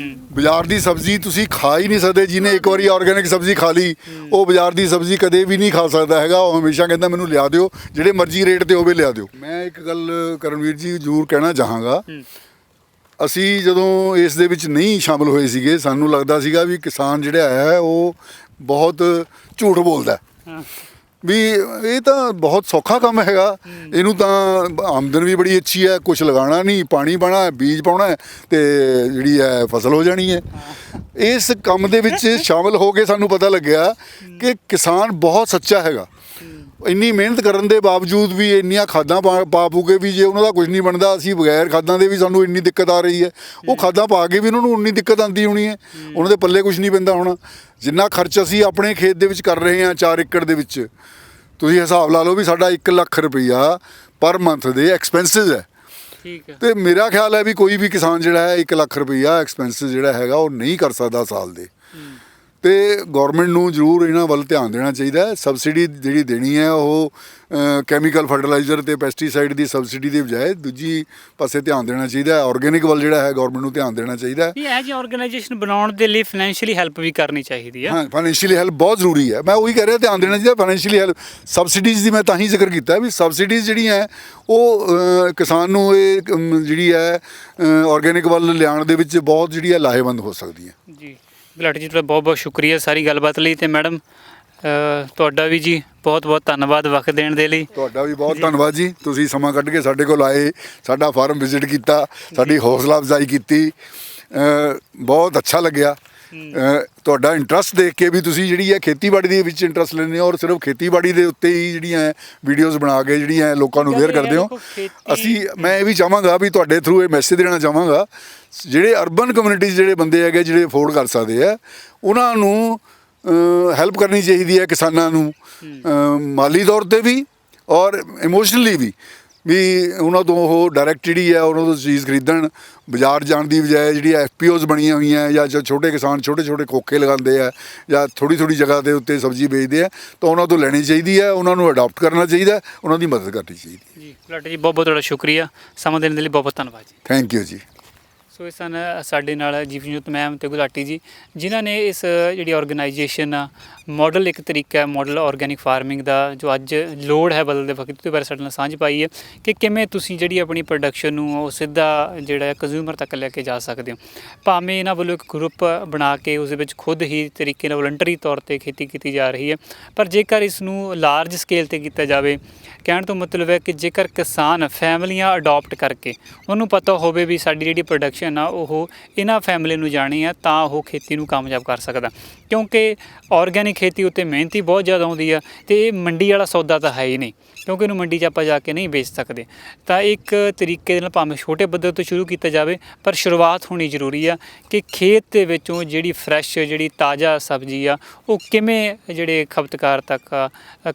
ਬਾਜ਼ਾਰ ਦੀ ਸਬਜ਼ੀ ਤੁਸੀਂ ਖਾ ਹੀ ਨਹੀਂ ਸਕਦੇ। ਜਿਹਨੇ ਇੱਕ ਵਾਰੀ ਆਰਗੇਨਿਕ ਸਬਜ਼ੀ ਖਾ ਲਈ ਉਹ ਬਾਜ਼ਾਰ ਦੀ ਸਬਜ਼ੀ ਕਦੇ ਵੀ ਨਹੀਂ ਖਾ ਸਕਦਾ ਹੈਗਾ। ਉਹ ਹਮੇਸ਼ਾ ਕਹਿੰਦਾ ਮੈਨੂੰ ਲਿਆ ਦਿਓ, ਜਿਹੜੇ ਮਰਜ਼ੀ ਰੇਟ ਤੇ ਹੋਵੇ ਲਿਆ ਦਿਓ। ਮੈਂ ਇੱਕ ਗੱਲ ਕਰਨਵੀਰ ਜੀ ਜ਼ਰੂਰ ਕਹਿਣਾ ਚਾਹਾਂਗਾ, ਅਸੀਂ ਜਦੋਂ ਇਸ ਦੇ ਵਿੱਚ ਨਹੀਂ ਸ਼ਾਮਲ ਹੋਏ ਸੀਗੇ ਸਾਨੂੰ ਲੱਗਦਾ ਸੀਗਾ ਵੀ ਕਿਸਾਨ ਜਿਹੜਾ ਹੈ ਉਹ ਬਹੁਤ ਝੂਠ ਬੋਲਦਾ ਵੀ ਇਹ ਤਾਂ ਬਹੁਤ ਸੌਖਾ ਕੰਮ ਹੈਗਾ, ਇਹਨੂੰ ਤਾਂ ਆਮਦਨ ਵੀ ਬੜੀ ਅੱਛੀ ਹੈ, ਕੁਝ ਲਗਾਉਣਾ ਨਹੀਂ, ਪਾਣੀ ਪਾਉਣਾ, ਬੀਜ ਪਾਉਣਾ ਤੇ ਜਿਹੜੀ ਹੈ ਫਸਲ ਹੋ ਜਾਣੀ ਹੈ। ਇਸ ਕੰਮ ਦੇ ਵਿੱਚ ਸ਼ਾਮਲ ਹੋ ਕੇ ਸਾਨੂੰ ਪਤਾ ਲੱਗਿਆ ਕਿ ਕਿਸਾਨ ਬਹੁਤ ਸੱਚਾ ਹੈਗਾ। ਇੰਨੀ ਮਿਹਨਤ ਕਰਨ ਦੇ ਬਾਵਜੂਦ ਵੀ ਇੰਨੀਆਂ ਖਾਦਾਂ ਪਾ ਪੂ ਕੇ ਵੀ ਜੇ ਉਹਨਾਂ ਦਾ ਕੁਝ ਨਹੀਂ ਬਣਦਾ, ਅਸੀਂ ਬਗੈਰ ਖਾਦਾਂ ਦੇ ਵੀ ਸਾਨੂੰ ਇੰਨੀ ਦਿੱਕਤ ਆ ਰਹੀ ਹੈ, ਉਹ ਖਾਦਾਂ ਪਾ ਕੇ ਵੀ ਉਹਨਾਂ ਨੂੰ ਉਨੀ ਦਿੱਕਤ ਆਉਂਦੀ ਹੋਣੀ ਹੈ, ਉਹਨਾਂ ਦੇ ਪੱਲੇ ਕੁਝ ਨਹੀਂ ਪੈਂਦਾ ਹੋਣਾ। ਜਿੰਨਾ ਖਰਚ ਅਸੀਂ ਆਪਣੇ ਖੇਤ ਦੇ ਵਿੱਚ ਕਰ ਰਹੇ ਹਾਂ 4 ਏਕੜ ਦੇ ਵਿੱਚ, ਤੁਸੀਂ ਹਿਸਾਬ ਲਾ ਲਓ ਵੀ ਸਾਡਾ 1 ਲੱਖ ਰੁਪਈਆ ਪਰ ਮੰਥ ਦੇ ਐਕਸਪੈਂਸਿਸ ਹੈ। ਠੀਕ ਹੈ। ਤੇ ਮੇਰਾ ਖਿਆਲ ਹੈ ਵੀ ਕੋਈ ਵੀ ਕਿਸਾਨ ਜਿਹੜਾ ਹੈ 1 ਲੱਖ ਰੁਪਈਆ ਐਕਸਪੈਂਸਿਸ ਜਿਹੜਾ ਹੈਗਾ ਉਹ ਨਹੀਂ ਕਰ ਸਕਦਾ ਸਾਲ ਦੇ। ਤੇ ਗਵਰਨਮੈਂਟ ਨੂੰ ਜ਼ਰੂਰ ਇਹਨਾਂ ਵੱਲ ਧਿਆਨ ਦੇਣਾ ਚਾਹੀਦਾ ਹੈ। ਸਬਸਿਡੀ ਜਿਹੜੀ ਦੇਣੀ ਹੈ ਉਹ ਕੈਮੀਕਲ ਫਰਟੀਲਾਈਜ਼ਰ ਤੇ ਪੈਸਟੀਸਾਈਡ ਦੀ ਸਬਸਿਡੀ ਦੇ ਬਜਾਏ ਦੂਜੀ ਪਾਸੇ ਧਿਆਨ ਦੇਣਾ ਚਾਹੀਦਾ ਹੈ। ਆਰਗੇਨਿਕ ਵੱਲ ਜਿਹੜਾ ਹੈ ਗਵਰਨਮੈਂਟ ਨੂੰ ਧਿਆਨ ਦੇਣਾ ਚਾਹੀਦਾ ਹੈ। ਇਹ ਜਿਹੀ ਆਰਗੇਨਾਈਜੇਸ਼ਨ ਬਣਾਉਣ ਦੇ ਲਈ ਫਾਈਨੈਂਸ਼ੀਅਲੀ ਹੈਲਪ ਵੀ ਕਰਨੀ ਚਾਹੀਦੀ ਹੈ। ਹਾਂ, ਫਾਈਨੈਂਸ਼ੀਅਲੀ ਹੈਲਪ ਬਹੁਤ ਜ਼ਰੂਰੀ ਹੈ। ਮੈਂ ਉਹੀ ਕਹਿ ਰਿਹਾ ਧਿਆਨ ਦੇਣਾ ਚਾਹੀਦਾ ਫਾਈਨੈਂਸ਼ੀਅਲੀ ਹੈਲਪ। ਸਬਸਿਡੀਜ਼ ਦੀ ਮੈਂ ਤਾਂ ਹੀ ਜ਼ਿਕਰ ਕੀਤਾ ਵੀ ਸਬਸਿਡੀਜ਼ ਜਿਹੜੀਆਂ ਉਹ ਕਿਸਾਨ ਨੂੰ ਇਹ ਜਿਹੜੀ ਹੈ ਆਰਗੇਨਿਕ ਵੱਲ ਲਿਆਉਣ ਦੇ ਵਿੱਚ ਬਹੁਤ ਜਿਹੜੀ ਹੈ ਲਾਹੇਵੰਦ ਹੋ ਸਕਦੀ ਹੈ। ਜੀ ਗੁਲਾਟੀ ਜੀ, ਤੁਹਾਡਾ ਬਹੁਤ ਬਹੁਤ ਸ਼ੁਕਰੀਆ ਸਾਰੀ ਗੱਲਬਾਤ ਲਈ। ਤੇ ਮੈਡਮ ਤੁਹਾਡਾ ਵੀ ਜੀ ਬਹੁਤ ਬਹੁਤ ਧੰਨਵਾਦ ਵਕਤ ਦੇਣ ਦੇ ਲਈ। ਤੁਹਾਡਾ ਵੀ ਬਹੁਤ ਧੰਨਵਾਦ ਜੀ, ਤੁਸੀਂ ਸਮਾਂ ਕੱਢ ਕੇ ਸਾਡੇ ਕੋਲ ਆਏ, ਸਾਡਾ ਫਾਰਮ ਵਿਜ਼ਿਟ ਕੀਤਾ, ਸਾਡੀ ਹੌਸਲਾ ਅਫਜ਼ਾਈ ਕੀਤੀ, ਬਹੁਤ ਅੱਛਾ ਲੱਗਿਆ। ਤੁਹਾਡਾ ਇੰਟਰਸਟ ਦੇਖ ਕੇ ਵੀ ਤੁਸੀਂ ਜਿਹੜੀ ਹੈ ਖੇਤੀਬਾੜੀ ਦੇ ਵਿੱਚ ਇੰਟਰਸਟ ਲੈਂਦੇ ਹੋ ਔਰ ਸਿਰਫ ਖੇਤੀਬਾੜੀ ਦੇ ਉੱਤੇ ਹੀ ਜਿਹੜੀਆਂ ਵੀਡੀਓਜ਼ ਬਣਾ ਕੇ ਜਿਹੜੀਆਂ ਲੋਕਾਂ ਨੂੰ ਅਵੇਅਰ ਕਰਦੇ ਹੋ। ਮੈਂ ਇਹ ਵੀ ਚਾਹਾਂਗਾ ਵੀ ਤੁਹਾਡੇ ਥਰੂ ਇਹ ਮੈਸੇਜ ਦੇਣਾ ਚਾਹਾਂਗਾ, ਜਿਹੜੇ ਅਰਬਨ ਕਮਿਊਨਿਟੀਜ਼ ਜਿਹੜੇ ਬੰਦੇ ਹੈਗੇ ਜਿਹੜੇ ਅਫੋਰਡ ਕਰ ਸਕਦੇ ਆ ਉਹਨਾਂ ਨੂੰ ਹੈਲਪ ਕਰਨੀ ਚਾਹੀਦੀ ਹੈ, ਕਿਸਾਨਾਂ ਨੂੰ ਮਾਲੀ ਤੌਰ 'ਤੇ ਵੀ ਔਰ ਇਮੋਸ਼ਨਲੀ ਵੀ ਉਹਨਾਂ ਤੋਂ ਉਹ ਡਾਇਰੈਕਟ ਜਿਹੜੀ ਹੈ ਉਹਨਾਂ ਤੋਂ ਚੀਜ਼ ਖਰੀਦਣ, ਬਾਜ਼ਾਰ ਜਾਣ ਦੀ ਬਜਾਏ ਜਿਹੜੀ FPOs ਬਣੀਆਂ ਹੋਈਆਂ ਜਾਂ ਛੋਟੇ ਕਿਸਾਨ ਛੋਟੇ ਖੋਖੇ ਲਗਾਉਂਦੇ ਆ ਜਾਂ ਥੋੜੀ ਜਗ੍ਹਾ ਦੇ ਉੱਤੇ ਸਬਜ਼ੀ ਵੇਚਦੇ ਆ ਤਾਂ ਉਹਨਾਂ ਤੋਂ ਲੈਣੀ ਚਾਹੀਦੀ ਹੈ, ਉਹਨਾਂ ਨੂੰ ਅਡਾਪਟ ਕਰਨਾ ਚਾਹੀਦਾ, ਉਹਨਾਂ ਦੀ ਮਦਦ ਕਰਨੀ ਚਾਹੀਦੀ। ਜੀ ਗੁਲਾਟੀ ਜੀ ਬਹੁਤ ਬਹੁਤ ਤੁਹਾਡਾ ਸ਼ੁਕਰੀਆ, ਸਮਾਂ ਦੇਣ ਦੇ ਲਈ ਬਹੁਤ ਬਹੁਤ ਧੰਨਵਾਦ ਜੀ। ਥੈਂਕ ਯੂ ਜੀ। ਸੋ ਇਸ ਸਨ ਸਾਡੇ ਨਾਲ ਜੀਵਨਜੋਤ ਮੈਮ ਤੇ ਗੁਲਾਟੀ ਜੀ, ਜਿਨ੍ਹਾਂ ਨੇ ਇਸ ਜਿਹੜੀ ਆਰਗੇਨਾਈਜੇਸ਼ਨ ਮਾਡਲ ਇੱਕ ਤਰੀਕਾ ਹੈ ਮਾਡਲ ਆਰਗੈਨਿਕ ਫਾਰਮਿੰਗ ਦਾ ਜੋ ਅੱਜ ਲੋੜ ਹੈ ਬਦਲਦੇ ਵਕਤ ਦੇ ਬਾਰੇ ਸਾਡੇ ਨਾਲ ਸਾਂਝ ਪਾਈ ਹੈ ਕਿ ਕਿਵੇਂ ਤੁਸੀਂ ਜਿਹੜੀ ਆਪਣੀ ਪ੍ਰੋਡਕਸ਼ਨ ਨੂੰ ਉਹ ਸਿੱਧਾ ਜਿਹੜਾ ਕੰਜ਼ਿਊਮਰ ਤੱਕ ਲੈ ਕੇ ਜਾ ਸਕਦੇ ਹੋ। ਭਾਵੇਂ ਇਹਨਾਂ ਵੱਲੋਂ ਇੱਕ ਗਰੁੱਪ ਬਣਾ ਕੇ ਉਸ ਦੇ ਵਿੱਚ ਖੁਦ ਹੀ ਤਰੀਕੇ ਨਾਲ ਵਲੰਟਰੀ ਤੌਰ 'ਤੇ ਖੇਤੀ ਕੀਤੀ ਜਾ ਰਹੀ ਹੈ, ਪਰ ਜੇਕਰ ਇਸ ਨੂੰ ਲਾਰਜ ਸਕੇਲ 'ਤੇ ਕੀਤਾ ਜਾਵੇ, ਕਹਿਣ ਤੋਂ ਮਤਲਬ ਹੈ ਕਿ ਜੇਕਰ ਕਿਸਾਨ ਫੈਮਲੀਆਂ ਅਡਾਪਟ ਕਰਕੇ ਉਹਨੂੰ ਪਤਾ ਹੋਵੇ ਵੀ ਸਾਡੀ ਜਿਹੜੀ ਪ੍ਰੋਡਕਸ਼ਨ ਆ ਉਹ ਇਹਨਾਂ ਫੈਮਲੀ ਨੂੰ ਜਾਣੀ ਆ ਤਾਂ ਉਹ ਖੇਤੀ ਨੂੰ ਕਾਮਯਾਬ ਕਰ ਸਕਦਾ। ਕਿਉਂਕਿ ਆਰਗੈਨਿਕ ਖੇਤੀ ਉੱਤੇ ਮਿਹਨਤ ਹੀ ਬਹੁਤ ਜ਼ਿਆਦਾ ਆਉਂਦੀ ਆ ਅਤੇ ਇਹ ਮੰਡੀ ਵਾਲਾ ਸੌਦਾ ਤਾਂ ਹੈ ਹੀ ਨਹੀਂ, ਕਿਉਂਕਿ ਇਹਨੂੰ ਮੰਡੀ 'ਚ ਆਪਾਂ ਜਾ ਕੇ ਨਹੀਂ ਵੇਚ ਸਕਦੇ। ਤਾਂ ਇੱਕ ਤਰੀਕੇ ਨਾਲ ਭਾਵੇਂ ਛੋਟੇ ਪੱਧਰ ਤੋਂ ਸ਼ੁਰੂ ਕੀਤਾ ਜਾਵੇ, ਪਰ ਸ਼ੁਰੂਆਤ ਹੋਣੀ ਜ਼ਰੂਰੀ ਆ ਕਿ ਖੇਤ ਦੇ ਵਿੱਚੋਂ ਜਿਹੜੀ ਫਰੈਸ਼ ਜਿਹੜੀ ਤਾਜ਼ਾ ਸਬਜ਼ੀ ਆ ਉਹ ਕਿਵੇਂ ਜਿਹੜੇ ਖਪਤਕਾਰ ਤੱਕ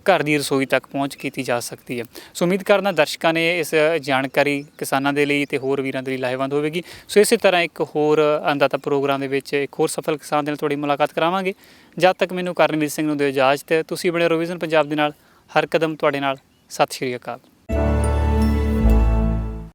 ਘਰ ਦੀ ਰਸੋਈ ਤੱਕ ਪਹੁੰਚ ਕੀਤੀ ਜਾ ਸਕਦੀ ਹੈ। ਸੋ ਉਮੀਦ ਕਰਦਾ ਦਰਸ਼ਕਾਂ ਨੇ ਇਸ ਜਾਣਕਾਰੀ ਕਿਸਾਨਾਂ ਦੇ ਲਈ ਅਤੇ ਹੋਰ ਵੀਰਾਂ ਦੇ ਲਈ ਲਾਹੇਵੰਦ ਹੋਵੇਗੀ। ਸੋ ਇਸੇ ਤਰ੍ਹਾਂ ਇੱਕ ਹੋਰ ਅੰਦਾਤਾ ਪ੍ਰੋਗਰਾਮ ਦੇ ਵਿੱਚ ਇੱਕ ਹੋਰ ਸਫਲ ਕਿਸਾਨ ਦੇ ਨਾਲ ਤੁਹਾਡੀ ਮੁਲਾਕਾਤ ਕਰਾਵਾਂਗੇ। ਜਦ ਤੱਕ ਮੈਨੂੰ ਕਰਨਵੀਰ ਸਿੰਘ ਨੂੰ ਦਿਓ ਇਜਾਜ਼ਤ। ਤੁਸੀਂ ਬਣੇ ਰਹੋ ਵਿਜ਼ਨ ਪੰਜਾਬ ਦੇ ਨਾਲ, ਹਰ ਕਦਮ ਤੁਹਾਡੇ ਨਾਲ। ਸਤਿ ਸ਼੍ਰੀ ਅਕਾਲ।